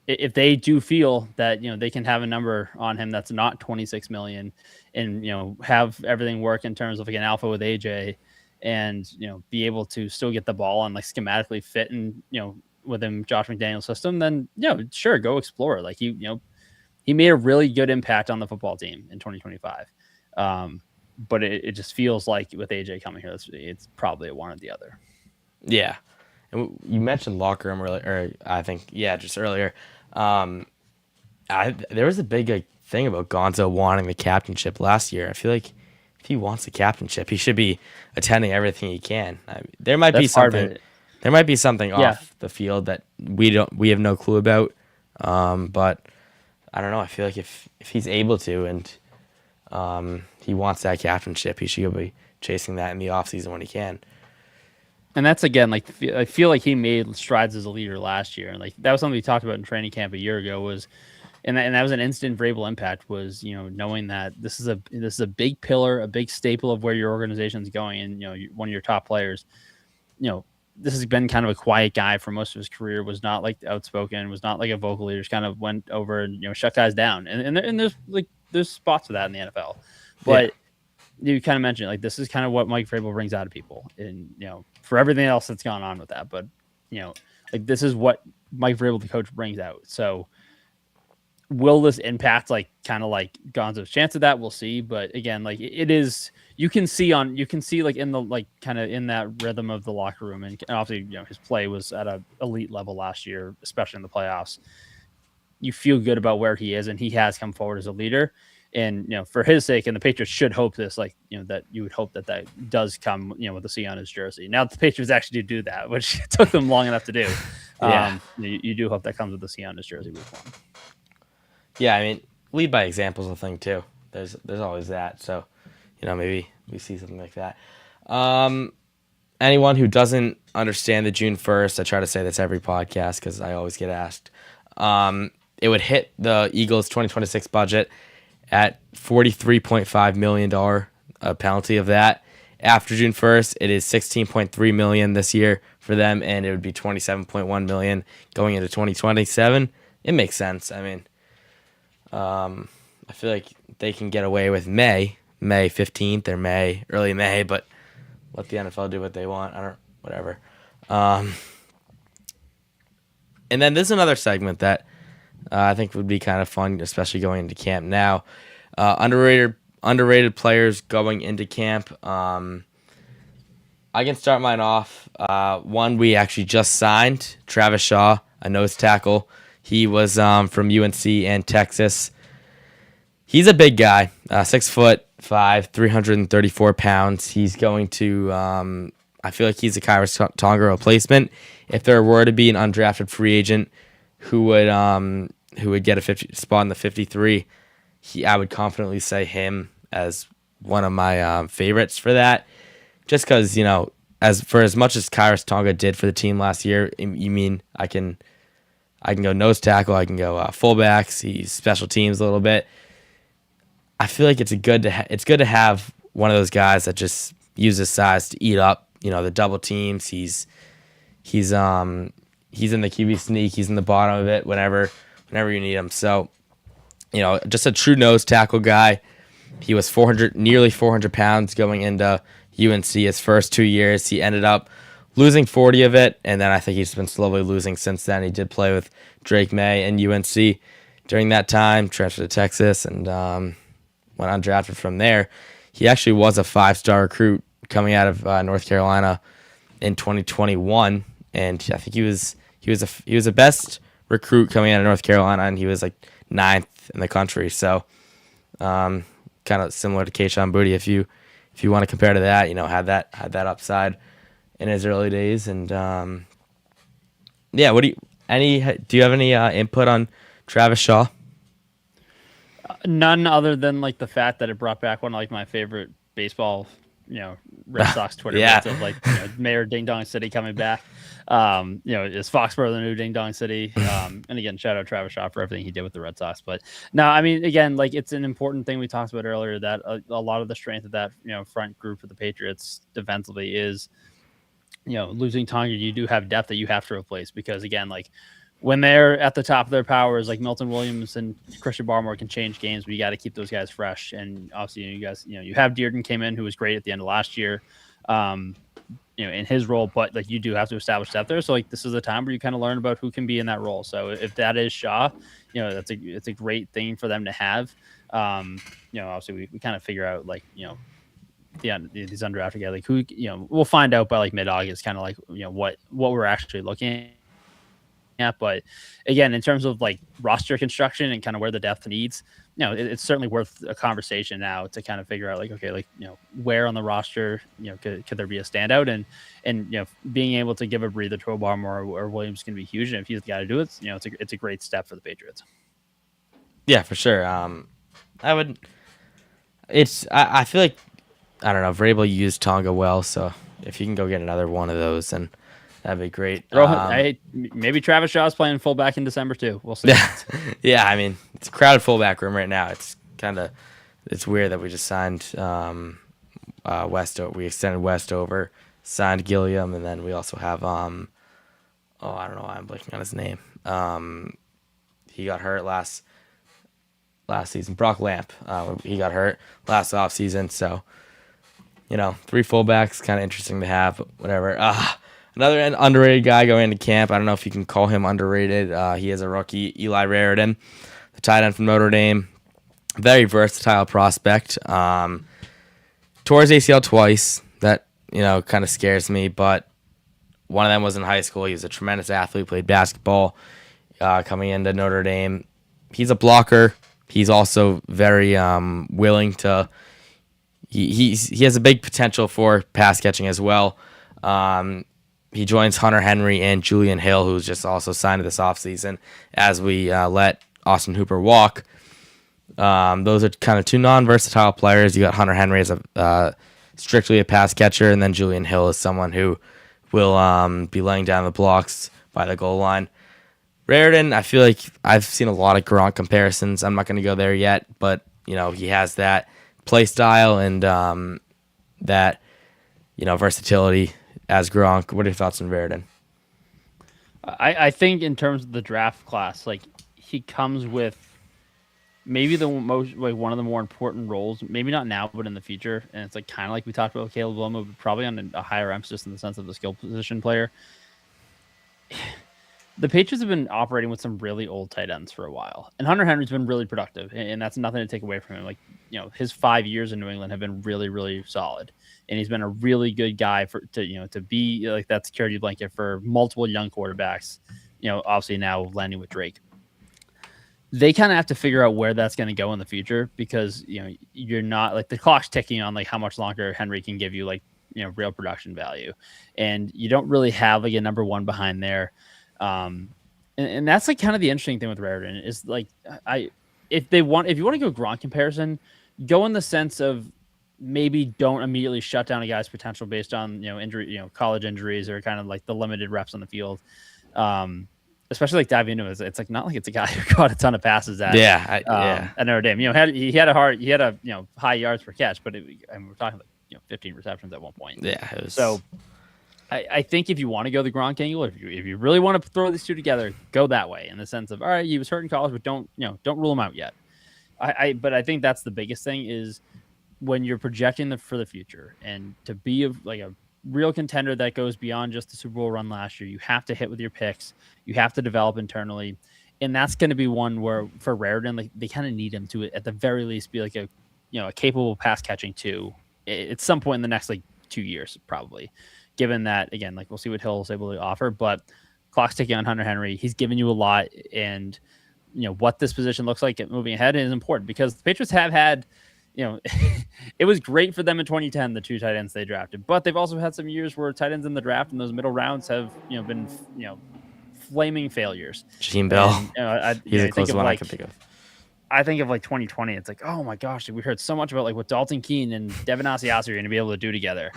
if they do feel that they can have a number on him that's not 26 million and have everything work in terms of like an alpha with AJ and be able to still get the ball and like schematically fit in within Josh McDaniel's system, then sure, go explore. Like he made a really good impact on the football team in 2025. But it just feels like with AJ coming here, it's probably one or the other. Yeah. And you mentioned locker room earlier, or I think, just earlier. There was a big thing about Gonzo wanting the captainship last year. I feel like if he wants the captainship, he should be attending everything he can. There might be That's part of something. it. There might be something Yeah. off the field that we have no clue about. But I don't know. I feel like if he's able to and he wants that captainship, he should be chasing that in the offseason when he can. And that's again like I feel like he made strides as a leader last year, and like that was something we talked about in training camp a year ago. And that was an instant variable impact. Was knowing that this is a big pillar, a big staple of where your organization's going, and one of your top players. This has been kind of a quiet guy for most of his career. Was not like outspoken. Was not like a vocal leader. Just kind of went over and shut guys down. And there's spots for that in the NFL, but. You kind of mentioned like this is kind of what Mike Vrabel brings out of people, and for everything else that's gone on with that, but like this is what Mike Vrabel, the coach, brings out. So will this impact like kind of like Gonzo's chance of that? We'll see, but again, like it is, you can see like in the like kind of in that rhythm of the locker room, and obviously his play was at an elite level last year, especially in the playoffs. You feel good about where he is, and he has come forward as a leader. And for his sake, and the Patriots should hope this, that you would hope that does come, with the C on his jersey. Now the Patriots actually do that, which took them long enough to do. Yeah. You do hope that comes with the C on his jersey week one. Yeah, I mean, lead by example is a thing too. There's always that. So, maybe we see something like that. Anyone who doesn't understand the June 1st, I try to say this every podcast because I always get asked. It would hit the Eagles' 2026 budget at $43.5 million penalty of that. After June 1st, it is $16.3 million this year for them, and it would be $27.1 million going into 2027. It makes sense. I mean, I feel like they can get away with May 15th or early May, but let the NFL do what they want. Whatever. And then there's another segment that I think would be kind of fun, especially going into camp now. Underrated players going into camp. I can start mine off. One we actually just signed, Travis Shaw, a nose tackle. He was from UNC and Texas. He's a big guy, 6'5", 334 pounds. He's going to. I feel like he's a Kyrus Tonga replacement. If there were to be an undrafted free agent who would get a 50 spot in the 53, I would confidently say him as one of my favorites for that. Just because as much as Kyrus Tonga did for the team last year, you mean I can go nose tackle, I can go fullbacks, he's special teams a little bit. I feel like it's good to have one of those guys that just uses size to eat up the double teams. He's in the QB sneak. He's in the bottom of it whenever you need him. So, just a true nose tackle guy. He was nearly 400 pounds going into UNC his first 2 years. He ended up losing 40 of it, and then I think he's been slowly losing since then. He did play with Drake May and UNC during that time, transferred to Texas, and went undrafted from there. He actually was a 5-star recruit coming out of North Carolina in 2021, and I think he was the best recruit coming out of North Carolina, and he was like 9th in the country. So, kind of similar to Kayshon Boutte, if you want to compare to that, had that upside in his early days. And yeah, do you have any input on Travis Shaw? None other than like the fact that it brought back one of like my favorite baseball, Red Sox Twitter Yeah. bits of like Mayor Ding Dong City coming back. Is Foxborough the new Ding Dong City? And again, shout out Travis Shaw for everything he did with the Red Sox. But no, I mean, again, like it's an important thing we talked about earlier that a lot of the strength of that front group of the Patriots defensively is losing Tonga. You do have depth that you have to replace because again, like when they're at the top of their powers, like Milton Williams and Christian Barmore can change games, but you got to keep those guys fresh. And obviously, you guys, you have Dearden came in who was great at the end of last year, in his role, but like you do have to establish that there. So like this is a time where you kind of learn about who can be in that role. So if that is Shaw, it's a great thing for them to have. Obviously we kind of figure out like these undrafted guys, like who we'll find out by like mid-August, kind of like what we're actually looking at. at. But again, in terms of like roster construction and kind of where the depth needs, it's certainly worth a conversation now to kind of figure out like, okay, like, where on the roster, could there be a standout, and being able to give a breather to Obama or Williams can be huge. And if he's the guy to do it, it's a great step for the Patriots. Yeah, for sure. I feel like, I don't know, Vrabel used Tonga well, so if you can go get another one of those, then that'd be great. Maybe Travis Shaw's playing fullback in December too. We'll see. Yeah, I mean, it's a crowded fullback room right now. It's weird that we just signed West. We extended West over, signed Gilliam, and then we also have I don't know why I'm blanking on his name. He got hurt last season. Brock Lamp. He got hurt last offseason, so 3 fullbacks, kind of interesting to have, but whatever. Another underrated guy going into camp. I don't know if you can call him underrated. He is a rookie, Eli Raritan, the tight end from Notre Dame. Very versatile prospect. Tore his ACL twice. That, kind of scares me, but one of them was in high school. He was a tremendous athlete, played basketball coming into Notre Dame. He's a blocker. He's also very willing to... He has a big potential for pass catching as well. He joins Hunter Henry and Julian Hill, who's just also signed this offseason, as we let Austin Hooper walk. Those are kind of 2 non-versatile players. You got Hunter Henry as strictly a pass catcher, and then Julian Hill is someone who will be laying down the blocks by the goal line. Raritan, I feel like I've seen a lot of Gronk comparisons. I'm not going to go there yet, but he has that play style and that versatility as Gronk. What are your thoughts on Raritan? I think in terms of the draft class, like, he comes with maybe the most, like, one of the more important roles, maybe not now, but in the future. And it's like kind of like we talked about Caleb Williams, but probably on a higher emphasis in the sense of the skill position player. The Patriots have been operating with some really old tight ends for a while, and Hunter Henry's been really productive, and that's nothing to take away from him. Like, his 5 years in New England have been really, really solid, and he's been a really good guy to be like that security blanket for multiple young quarterbacks. Obviously now landing with Drake. They kind of have to figure out where that's going to go in the future, because you're not, like, the clock's ticking on like how much longer Henry can give you, like, real production value, and you don't really have like a number one behind there. And that's like kind of the interesting thing with Raritan is, like, if you want to go Gronk comparison, go in the sense of maybe don't immediately shut down a guy's potential based on injury, college injuries, or kind of like the limited reps on the field. Especially like diving into it, it's like not like it's a guy who caught a ton of passes at Notre Dame. He had a high yards per catch, but we're talking like 15 receptions at one point. Yeah, so. I think if you want to go the Gronk angle, if you really want to throw these two together, go that way, in the sense of, all right, he was hurt in college, but don't rule him out yet. But I think that's the biggest thing, is when you're projecting for the future, and to be a real contender that goes beyond just the Super Bowl run last year, you have to hit with your picks, you have to develop internally, and that's going to be one where for Raritan, like, they kind of need him to at the very least be like a capable pass catching two at some point in the next like 2 years probably. Given that, again, like, we'll see what Hill is able to offer, but clock's ticking on Hunter Henry. He's given you a lot, and what this position looks like moving ahead is important, because the Patriots have had, it was great for them in 2010, the 2 tight ends they drafted, but they've also had some years where tight ends in the draft in those middle rounds have been flaming failures. Jaheim Bell, he's the closest one I can think of. I think of like 2020. It's like, oh my gosh, we heard so much about like what Dalton Keene and Devin Asiasi are going to be able to do together.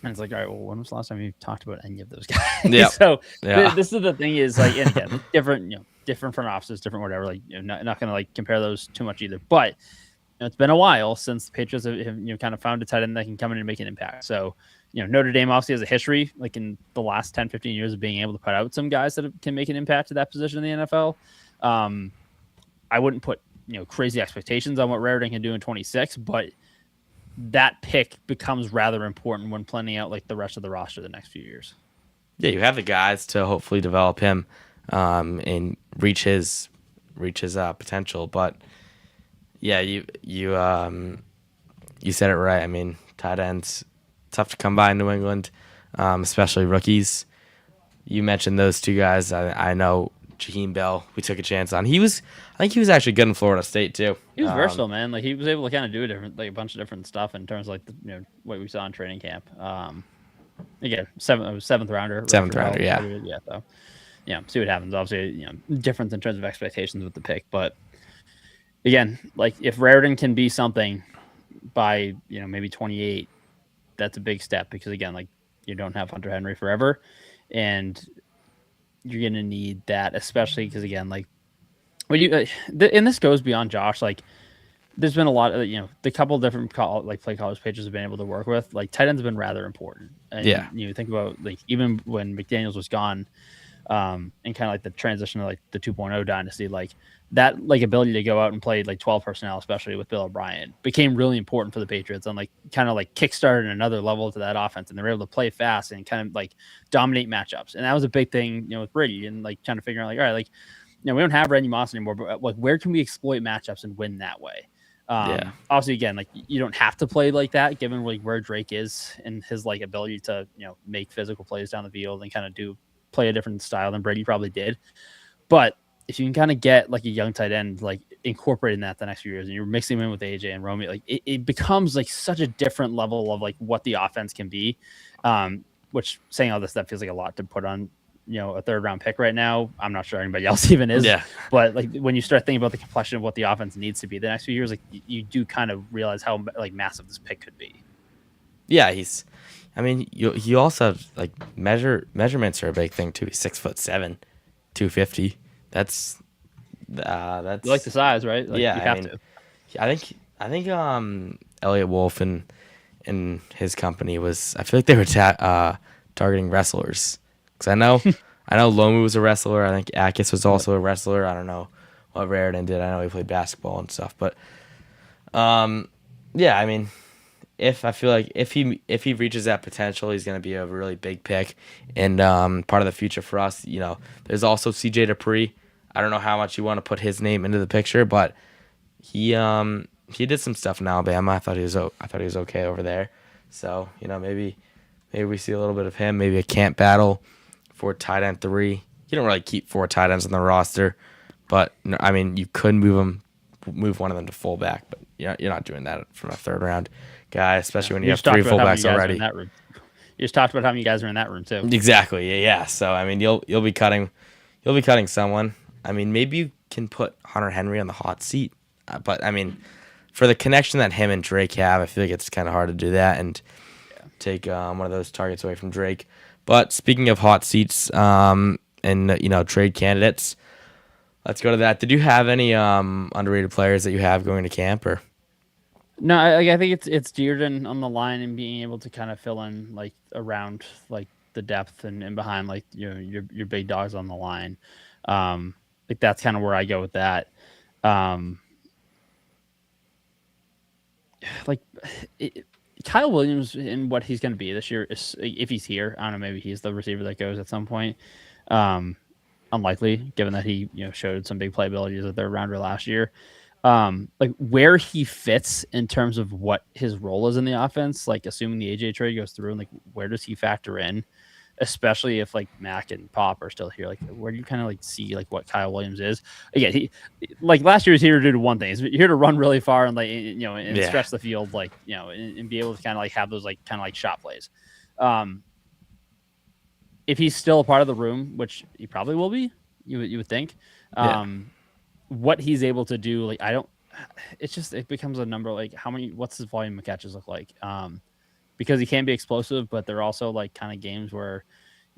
And it's like, all right, well, when was the last time you talked about any of those guys? Yeah. This is the thing, is like, and again, different front offices, different whatever. Like, not going to like compare those too much either. But it's been a while since the Patriots have kind of found a tight end that can come in and make an impact. So Notre Dame obviously has a history, like in the last 10, 15 years, of being able to put out some guys that can make an impact to that position in the NFL. I wouldn't put crazy expectations on what Raritan can do in 26, but that pick becomes rather important when planning out like the rest of the roster the next few years. Yeah, you have the guys to hopefully develop him and reach his potential. But yeah, you said it right. I mean, tight ends, tough to come by in New England, especially rookies. you mentioned those two guys. I know Jaheim Bell. We took a chance on. I think he was actually good in Florida State too. He was versatile, man. Like he was able to kind of do a bunch of different stuff in terms of like what we saw in training camp. Again, seventh rounder. Seventh rounder, yeah. Yeah. So, see what happens. Obviously, difference in terms of expectations with the pick, but again, like if Raritan can be something by maybe 28, that's a big step because again, like you don't have Hunter Henry forever, and you're gonna need that, especially because again, like when you and this goes beyond Josh. Like there's been a lot of the couple of different play college pages have been able to work with. Like tight ends have been rather important. And you think about like even when McDaniels was gone, and kind of like the transition to like the 2.0 dynasty, like that like ability to go out and play like 12 personnel, especially with Bill O'Brien, became really important for the Patriots and like kind of like kickstarted another level to that offense, and they were able to play fast and kind of like dominate matchups. And that was a big thing, with Brady and like trying to figure out like, all right, like we don't have Randy Moss anymore, but like where can we exploit matchups and win that way? Obviously, again, like you don't have to play like that, given like where Drake is and his like ability to make physical plays down the field and kind of play a different style than Brady probably did. But if you can kind of get like a young tight end, like incorporating that the next few years, and you're mixing him in with AJ and Romeo, like it becomes like such a different level of like what the offense can be. Which saying all this stuff feels like a lot to put on a third round pick right now. I'm not sure anybody else even is. Yeah. But like when you start thinking about the complexion of what the offense needs to be the next few years, like you do kind of realize how like massive this pick could be. Yeah, you also have like measurements are a big thing too. He's 6'7", 250. That's you like the size, right? Like, yeah, you have to. I think Elliot Wolf and his company I feel like they were targeting wrestlers. Because I know Lomu was a wrestler. I think Akis was also a wrestler. I don't know what Raritan did. I know he played basketball and stuff. But if he reaches that potential, he's going to be a really big pick and part of the future for us. There's also CJ Dupree. I don't know how much you want to put his name into the picture, but he did some stuff in Alabama. I thought he was okay over there. So maybe we see a little bit of him. Maybe a camp battle for tight end 3. You don't really keep 4 tight ends on the roster, but you could move one of them to fullback, but you're not doing that from a third round guy, especially when you have 3 fullbacks already. You just talked about how many guys are in that room too. Exactly. Yeah. So you'll be cutting someone. Maybe you can put Hunter Henry on the hot seat, but for the connection that him and Drake have, I feel like it's kind of hard to do that and take one of those targets away from Drake. But speaking of hot seats and trade candidates, let's go to that. Did you have any underrated players that you have going to camp or? No, I think it's Dearden on the line and being able to kind of fill in like around like the depth and behind like your big dogs on the line. Like that's kind of where I go with that. Kyle Williams and what he's going to be this year is, if he's here, I don't know, maybe he's the receiver that goes at some point. Unlikely, given that he showed some big playability as a third rounder last year. Like where he fits in terms of what his role is in the offense, like assuming the AJ trade goes through, and like where does he factor in, especially if like Mac and Pop are still here, like where do you kind of like see like what Kyle Williams is? Again, he like last year was here to do one thing. He's here to run really far and like and stretch the field, like and be able to kind of like have those like kind of like shot plays. If he's still a part of the room, which he probably will be, you would think. What he's able to do, like it becomes a number, like what's his volume of catches look like? Because he can be explosive, but they're also like kind of games where,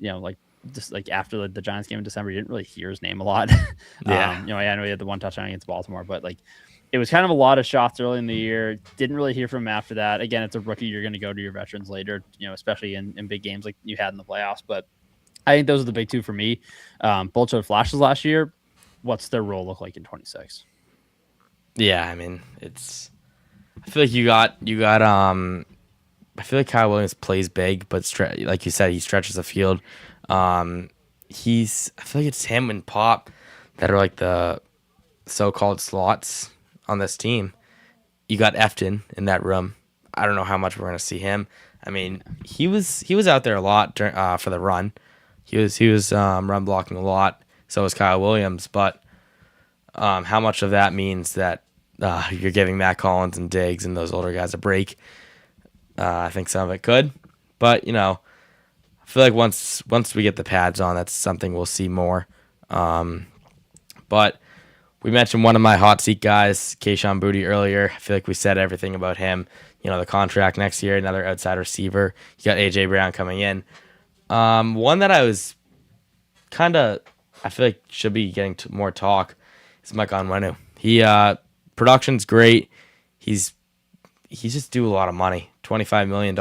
like just like after the Giants game in December, you didn't really hear his name a lot. I know he had the one touchdown against Baltimore, but like it was kind of a lot of shots early in the year. Didn't really hear from him after that. Again, it's a rookie. You're going to go to your veterans later, especially in big games like you had in the playoffs. But I think those are the big two for me. Both showed flashes last year. What's their role look like in 26? Yeah, I feel like you got I feel like Kyle Williams plays big, but like you said, he stretches the field. I feel like it's him and Pop that are like the so-called slots on this team. You got Efton in that room. I don't know how much we're going to see him. He was out there a lot for the run, He was run blocking a lot. So was Kyle Williams. But how much of that means that you're giving Matt Collins and Diggs and those older guys a break? I think some of it could. But, I feel like once we get the pads on, that's something we'll see more. But we mentioned one of my hot seat guys, Kayshon Boutte, earlier. I feel like we said everything about him. The contract next year, another outside receiver. You got A.J. Brown coming in. One that I feel like should be getting more talk is Mike Onwenu. Production's great. He's just due a lot of money. $25 million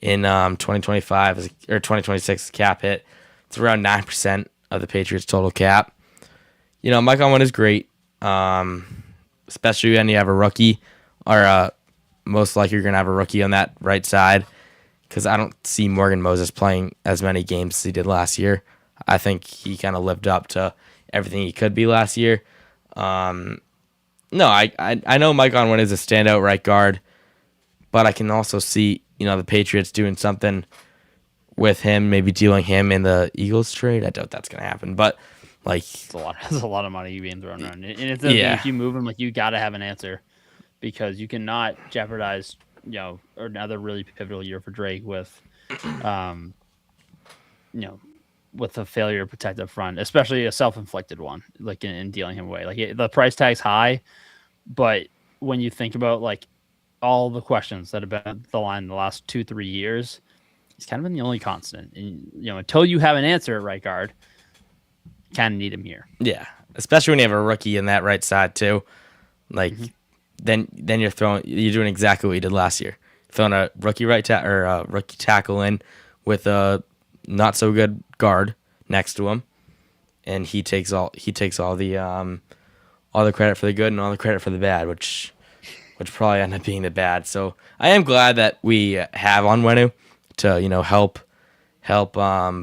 in 2025 or 2026 cap hit. It's around 9% of the Patriots' total cap. Mike Onwenu is great, especially when you have a rookie, or most likely you're going to have a rookie on that right side, because I don't see Morgan Moses playing as many games as he did last year. I think he kind of lived up to everything he could be last year. No, I know Mike Onwenu is a standout right guard, but I can also see the Patriots doing something with him, maybe dealing him in the Eagles trade. I doubt that's going to happen, but it's a lot of money being thrown around, and it's if you move him, you got to have an answer, because you cannot jeopardize another really pivotal year for Drake with with a failure to protect up front, especially a self-inflicted one, in dealing him away. The price tag's high, but when you think about all the questions that have been at the line the last 2-3 years, he's kind of been the only constant. And until you have an answer at right guard, kind of need him here. Yeah, especially when you have a rookie in that right side too. Then you're doing exactly what you did last year, throwing a rookie rookie tackle in with a not so good guard next to him, and he takes all the credit for the good and all the credit for the bad, which probably end up being the bad. So I am glad that we have Onwenu to help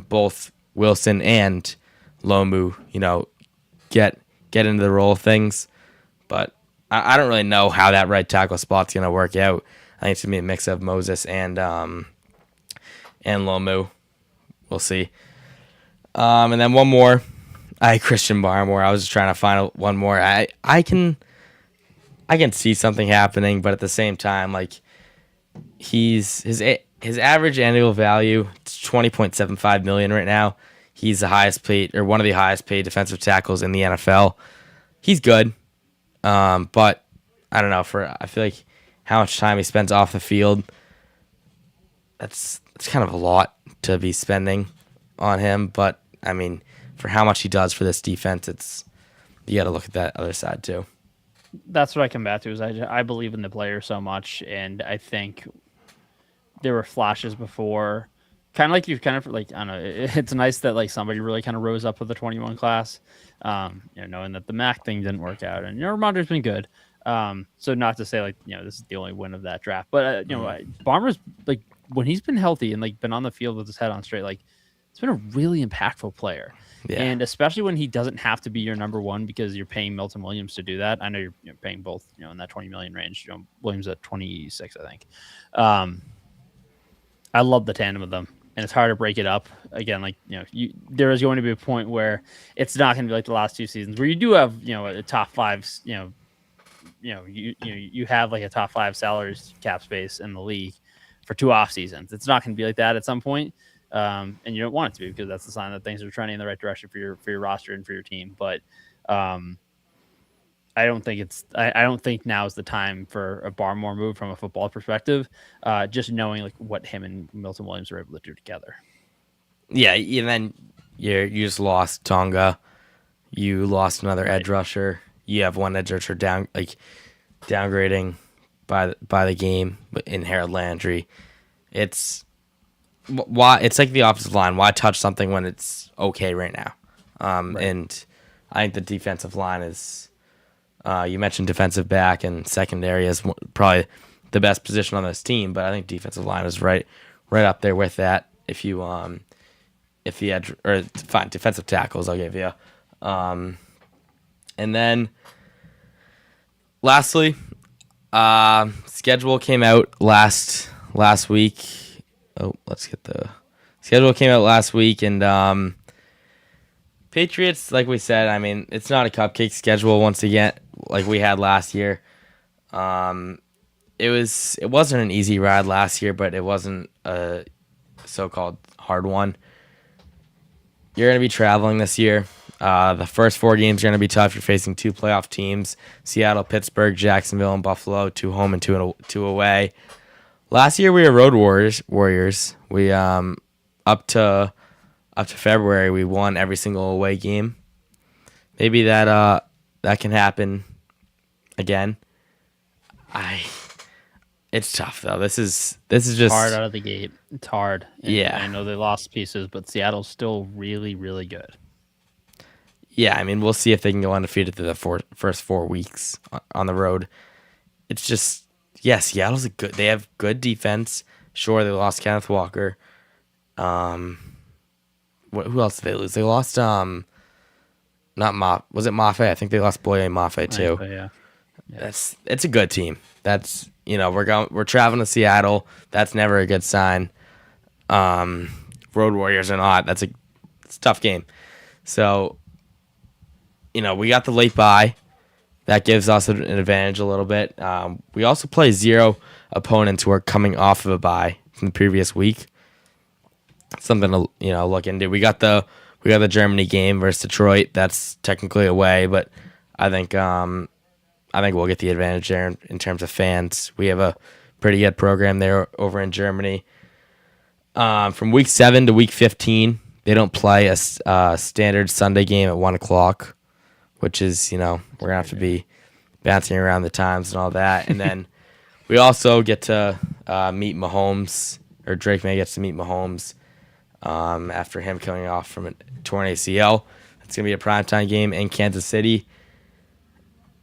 both Wilson and Lomu get into the role of things, but I don't really know how that right tackle spot's gonna work out. I think it's gonna be a mix of Moses and Lomu. We'll see. And then one more. Christian Barmore. I was just trying to find one more. I can see something happening, but at the same time, his average annual value is $20.75 million right now. He's the highest paid, or one of the highest paid defensive tackles in the NFL. He's good, but I don't know. I feel like how much time he spends off the field, that's kind of a lot to be spending on him. But I mean, for how much he does for this defense, you got to look at that other side too. That's what I come back to, is I believe in the player so much, and I think there were flashes before. I don't know. It's nice that somebody really kind of rose up with the 21 class, knowing that the Mac thing didn't work out, and Ramonder's been good. So not to say this is the only win of that draft, but Barmer's when he's been healthy and been on the field with his head on straight, it's been a really impactful player. Yeah. And especially when he doesn't have to be your number one, because you're paying Milton Williams to do that. I know you're paying both, in that 20 million range. Williams at 26, I think. I love the tandem of them, and it's hard to break it up. Again, there is going to be a point where it's not going to be like the last two seasons, where you do have, a top five, you have a top five salaries cap space in the league for 2 off seasons. It's not going to be like that at some point. And you don't want it to be, because that's a sign that things are trending in the right direction for your roster and for your team. But I don't think now is the time for a Barmore move from a football perspective. Just knowing what him and Milton Williams are able to do together. Yeah, and then you just lost Tonga. You lost another edge rusher. You have one edge rusher downgrading by the game in Harold Landry. It's the offensive line. Why touch something when it's okay right now? Right. And I think the defensive line is. You mentioned defensive back and secondary is probably the best position on this team, but I think defensive line is right up there with that. If the edge, or fine, defensive tackles, I'll give you. And then lastly, schedule came out last week. Oh, let's get Schedule came out last week, and Patriots, like we said, I mean, it's not a cupcake schedule once again, like we had last year. It wasn't an easy ride last year, but it wasn't a so-called hard one. You're going to be traveling this year. The first 4 games are going to be tough. You're facing 2 playoff teams: Seattle, Pittsburgh, Jacksonville, and Buffalo. 2 home and 2 away. Last year we were road warriors. We up to February we won every single away game. Maybe that can happen again. It's tough though. This is just hard out of the gate. It's hard. And yeah, I know they lost pieces, but Seattle's still really, really good. Yeah, I mean, we'll see if they can go undefeated through the first 4 weeks on the road. It's just, yeah, Seattle's they have good defense. Sure, they lost Kenneth Walker. Who else did they lose? They lost was it Mafe? I think they lost Boye Mafe too. Yeah. It's a good team. That's, we're traveling to Seattle. That's never a good sign. Road Warriors or not, it's a tough game. So, we got the late bye. That gives us an advantage a little bit. We also play 0 opponents who are coming off of a bye from the previous week. Something to look into. We got the Germany game versus Detroit. That's technically away, but I think we'll get the advantage there in terms of fans. We have a pretty good program there over in Germany. From week 7 to week 15, they don't play a standard Sunday game at 1:00. Which is, we're going to have to be bouncing around the times and all that. And then we also get to meet Mahomes, or Drake May gets to meet Mahomes after him coming off from a torn ACL. It's going to be a primetime game in Kansas City.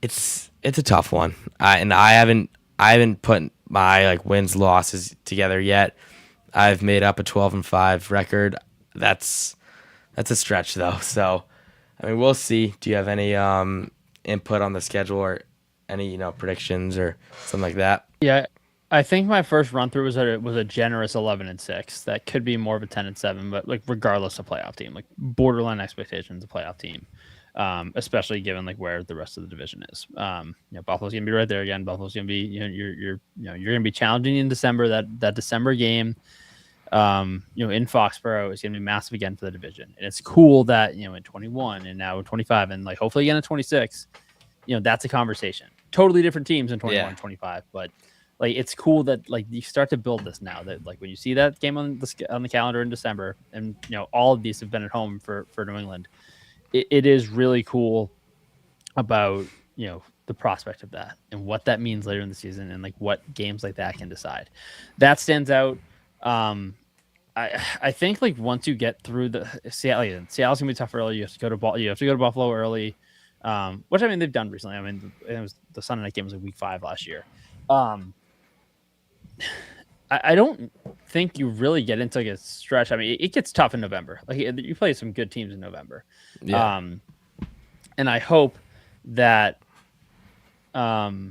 It's a tough one. I haven't put my wins, losses together yet. I've made up a 12-5 record. That's a stretch, though, so... I mean, we'll see. Do you have any input on the schedule or any predictions or something like that? Yeah, I think my first run through was that it was a generous 11-6. That could be more of a 10-7, but regardless of playoff team, borderline expectations of playoff team, especially given where the rest of the division is. Buffalo's gonna be right there again. Buffalo's gonna be you're gonna be challenging in December. That December game. In Foxborough is going to be massive again for the division. And it's cool that, in 21 and now in 25 and hopefully again in 26, that's a conversation. Totally different teams in 21 and 25, but it's cool that you start to build this now that when you see that game on the calendar in December and, all of these have been at home for New England, it is really cool about, the prospect of that and what that means later in the season and what games like that can decide. That stands out. I think once you get through the Seattle's gonna be tough early. You have to go to Buffalo early, which they've done recently. It was the Sunday night game was week 5 last year. I don't think you really get into a stretch. It gets tough in November. You play some good teams in November. Yeah. And I hope that I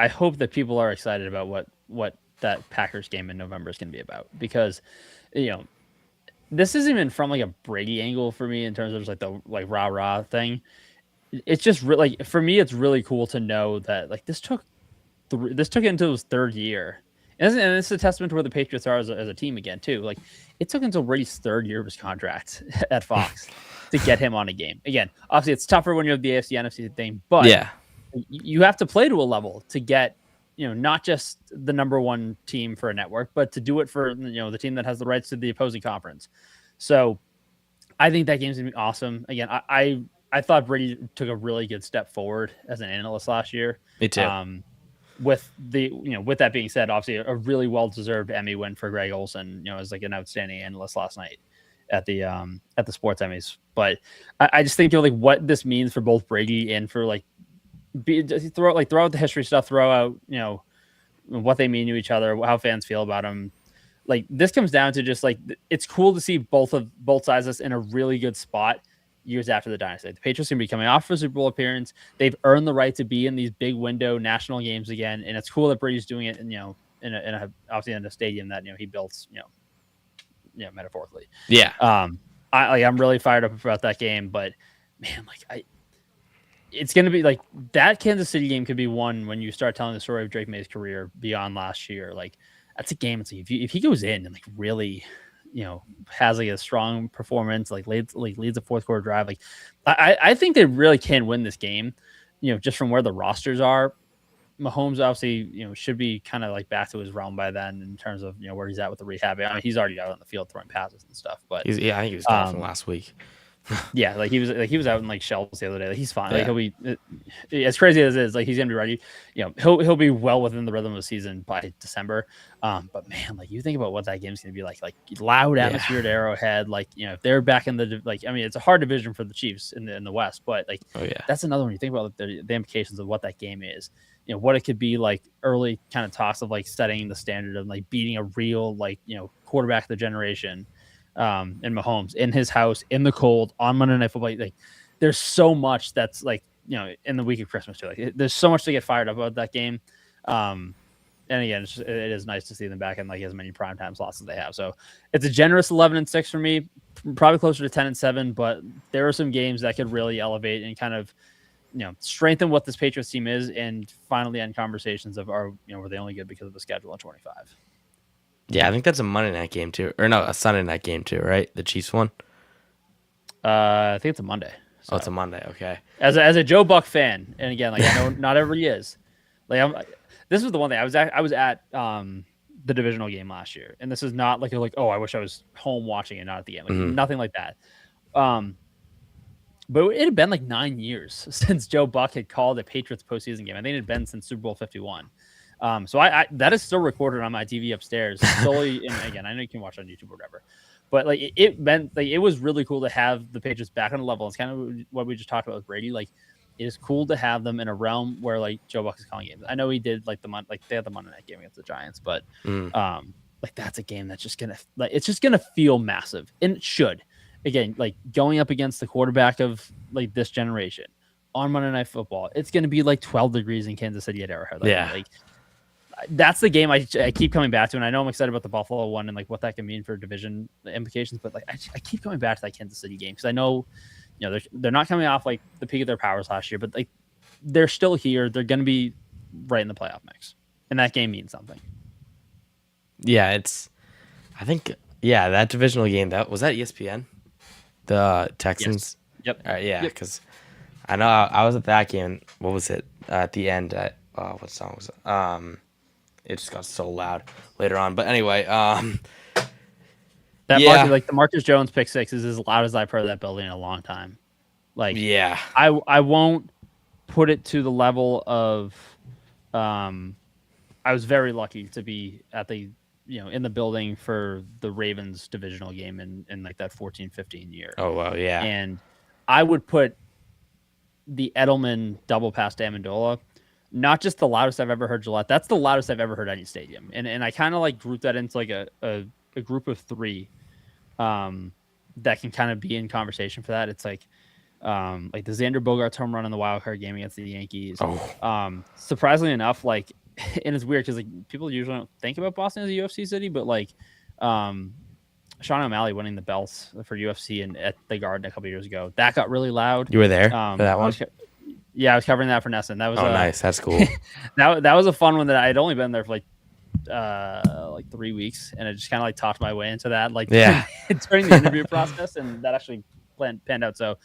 hope that people are excited about what that Packers game in November is going to be about, because this isn't even from a Brady angle for me in terms of the rah thing. It's just really for me, it's really cool to know that this took it until his 3rd year, and it's a testament to where the Patriots are as a team again too. It took until Brady's 3rd year of his contract at Fox to get him on a game. Again, obviously it's tougher when you have the AFC NFC thing, but you have to play to a level to get not just the number 1 team for a network, but to do it for, the team that has the rights to the opposing conference. So I think that game's going to be awesome. Again, I thought Brady took a really good step forward as an analyst last year. Me too. With that being said, obviously a really well-deserved Emmy win for Greg Olson, as an outstanding analyst last night at the Sports Emmys. But I just think, what this means for both Brady and for throw out the history stuff, throw out what they mean to each other, how fans feel about them. This comes down to just it's cool to see both sides of us in a really good spot years after the dynasty. The Patriots going to be coming off for a Super Bowl appearance. They've earned the right to be in these big window national games again, and it's cool that Brady's doing it. In a obviously in a stadium that he built metaphorically. Yeah. I'm really fired up about that game, but man, it's going to be like that Kansas City game could be one when you start telling the story of Drake May's career beyond last year. Like that's a game. It's like if he goes in and like really, has like a strong performance, like leads a fourth quarter drive. Like I think they really can win this game, just from where the rosters are. Mahomes obviously, should be kind of like back to his realm by then in terms of, where he's at with the rehab. I mean, he's already out on the field throwing passes and stuff, but I think he was gone from last week. Yeah, he was out in like shells the other day. Like, he's fine. Like he'll be as crazy as it is. Like he's gonna be ready. He'll be well within the rhythm of the season by December. But man, like you think about what that game's gonna be like loud atmosphere at Arrowhead. Like if they're back in the it's a hard division for the Chiefs in the West, but that's another one. You think about the implications of what that game is. What it could be like early kind of talks of like setting the standard of like beating a real quarterback of the generation. And Mahomes in his house in the cold on Monday Night Football. Like, there's so much that's in the week of Christmas too. Like, there's so much to get fired up about that game. And again, it is nice to see them back in like as many primetime slots as they have. So it's a generous 11-6 for me, probably closer to 10-7. But there are some games that could really elevate and kind of strengthen what this Patriots team is, and finally end conversations of were they only good because of the schedule in 25. Yeah, I think that's a Monday night game too, or no, a Sunday night game too, right? The Chiefs one. I think it's a Monday. So. Oh, it's a Monday. Okay. As a Joe Buck fan, and again, like I know not everybody is. This was the one thing I was at the divisional game last year, and this is not like oh, I wish I was home watching it, not at the game, nothing like that. But it had been like 9 years since Joe Buck had called a Patriots postseason game. I think it had been since Super Bowl 51. So I that is still recorded on my TV upstairs solely. And again, I know you can watch it on YouTube or whatever, but like it meant like it was really cool to have the Patriots back on the level. It's kind of what we just talked about with Brady. Like it is cool to have them in a realm where like Joe Buck is calling games. I know he did like they had the Monday night game against the Giants, but like that's a game that's just gonna feel massive, and it should. Again, like going up against the quarterback of like this generation on Monday Night Football, it's gonna be like 12 degrees in Kansas City at Arrowhead. That's the game I keep coming back to, and I know I'm excited about the Buffalo one and like what that can mean for division implications. But like I keep coming back to that Kansas City game because I know, they're not coming off like the peak of their powers last year, but like they're still here. They're going to be right in the playoff mix, and that game means something. Yeah, I think that divisional game that ESPN, the Texans. Yes. Yep. All right, yeah, because I know I was at that game. What was it at the end? What song was it? It just got so loud later on. But anyway, the Marcus Jones pick six is as loud as I've heard that building in a long time. Like, yeah, I won't put it to the level of, I was very lucky to be at the, in the building for the Ravens divisional game in like that 14-15 year. Oh, wow, yeah. And I would put the Edelman double pass to Amendola, not just the loudest I've ever heard Gillette. That's the loudest I've ever heard any stadium. And I kind of like group that into like a group of three that can kind of be in conversation for that. It's like the Xander Bogaerts home run in the wild card game against the Yankees. Surprisingly enough, like, and it's weird because like people usually don't think about Boston as a UFC city, but like Sean O'Malley winning the belts for UFC and at the Garden a couple years ago, that got really loud. You were there for that one? I was covering that for Nesson. That was nice. That's cool. that was a fun one that I had only been there for like 3 weeks, and I just kind of like talked my way into that during the interview process, and that actually panned out. So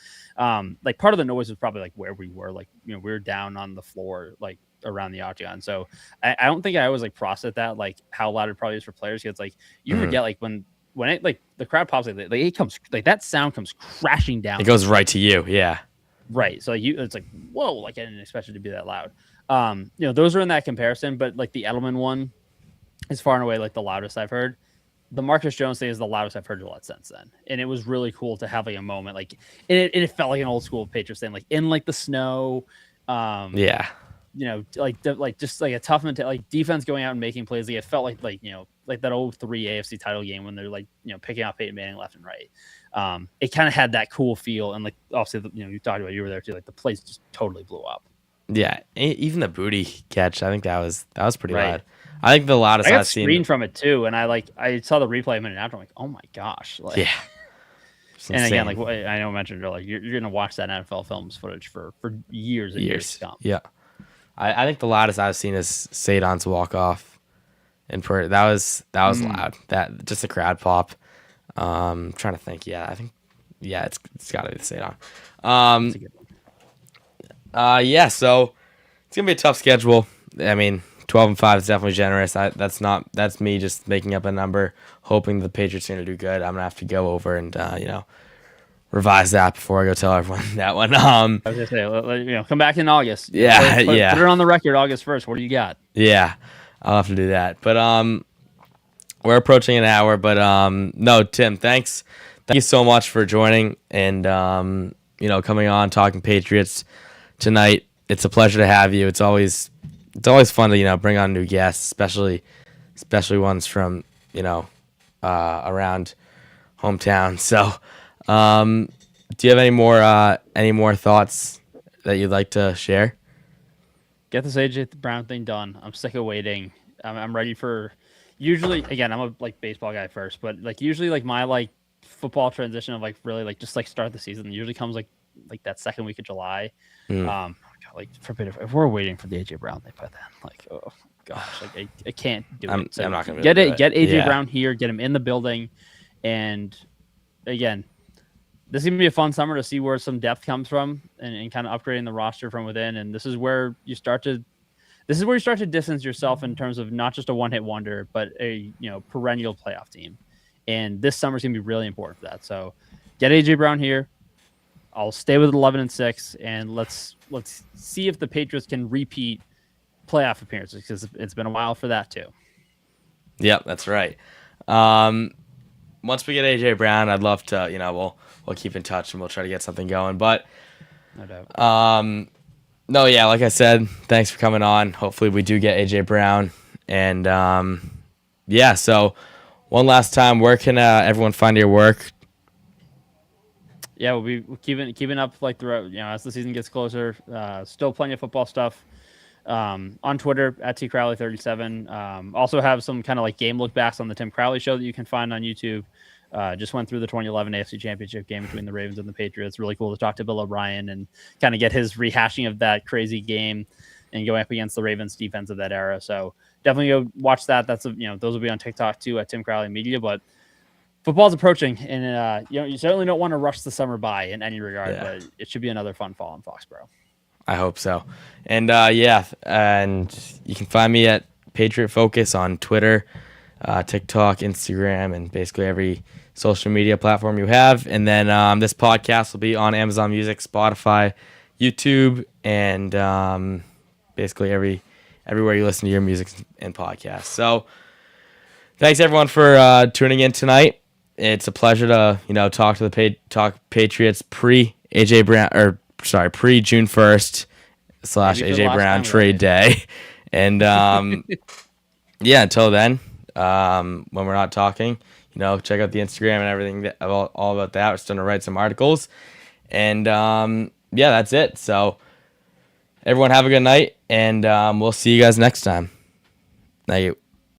like part of the noise was probably like where we were, like we were down on the floor like around the octagon. So I don't think I always like processed that like how loud it probably is for players. It's like you forget like when it like the crowd pops like it comes like that sound comes crashing down. It goes right to you. Yeah. Right. So it's like, whoa, like I didn't expect it to be that loud. Those are in that comparison, but like the Edelman one is far and away like the loudest I've heard. The Marcus Jones thing is the loudest I've heard Gillette since then. And it was really cool to have like a moment like it felt like an old school Patriots thing, like in like the snow. Just like a tough like defense going out and making plays. Like it felt like that 03 AFC title game when they're like, picking out Peyton Manning left and right. It kind of had that cool feel, and like obviously, you talked about, you were there too. Like the place just totally blew up. Yeah, even the booty catch, I think that was pretty loud. I think the loudest I got I've seen. screened from it too, and I saw the replay a minute after. I'm like, oh my gosh, like, Yeah. And again, like I know I mentioned earlier, like you're gonna watch that NFL films footage for years and years to come. Yeah. I think the loudest I've seen is Sadon's walk off, and that was loud. That just a crowd pop. Trying to think. Yeah, I think. Yeah, it's got to be the Sadon. That's a good one. Yeah. So it's gonna be a tough schedule. I mean, 12-5 is definitely generous. That's me just making up a number, hoping the Patriots are gonna do good. I'm gonna have to go over and revise that before I go tell everyone that one. I was gonna say, come back in August. Yeah, Put it on the record August 1st. What do you got? Yeah, I'll have to do that. But we're approaching an hour. But no, Tim, thank you so much for joining and coming on talking Patriots tonight. It's a pleasure to have you. It's always fun to bring on new guests, especially ones from around hometown. So. Do you have any more thoughts that you'd like to share? Get this AJ Brown thing done. I'm sick of waiting. I'm ready for. Usually, again, I'm a baseball guy first, but usually my football transition of really just start the season usually comes like that second week of July. Forbid if we're waiting for the AJ Brown thing by then. Oh gosh, I can't do it. So I'm not gonna get it. Get AJ Brown here. Get him in the building, and again. This is going to be a fun summer to see where some depth comes from and kind of upgrading the roster from within. And this is where you start to distance yourself in terms of not just a one-hit wonder, but a perennial playoff team. And this summer is going to be really important for that. So get AJ Brown here. I'll stay with 11-6, and let's see if the Patriots can repeat playoff appearances because it's been a while for that too. Yep, that's right. Once we get AJ Brown, I'd love to we'll keep in touch and we'll try to get something going. But no doubt. No, yeah, like I said, thanks for coming on. Hopefully we do get AJ Brown. And yeah, so one last time, where can everyone find your work? Yeah, we'll be keeping up throughout, as the season gets closer. Still plenty of football stuff. On Twitter at @TCrowley37. Also have some kind of game look backs on the Tim Crowley show that you can find on YouTube. Just went through the 2011 AFC Championship game between the Ravens and the Patriots. Really cool to talk to Bill O'Brien and kind of get his rehashing of that crazy game and going up against the Ravens defense of that era. So definitely go watch that. That's those will be on TikTok too at Tim Crowley Media. But football's approaching, and you certainly don't want to rush the summer by in any regard. Yeah. But it should be another fun fall in Foxborough. I hope so. And and you can find me at Patriot Focus on Twitter, TikTok, Instagram, and basically every social media platform you have. And then this podcast will be on Amazon Music, Spotify, YouTube, and basically everywhere you listen to your music and podcasts. So thanks everyone for tuning in tonight. It's a pleasure to talk to the Patriots pre June 1st / AJ Brown trade day. And yeah, until then, when we're not talking, check out the Instagram and everything all about that. We're starting to write some articles. And yeah, that's it. So everyone have a good night, and we'll see you guys next time. Thank you.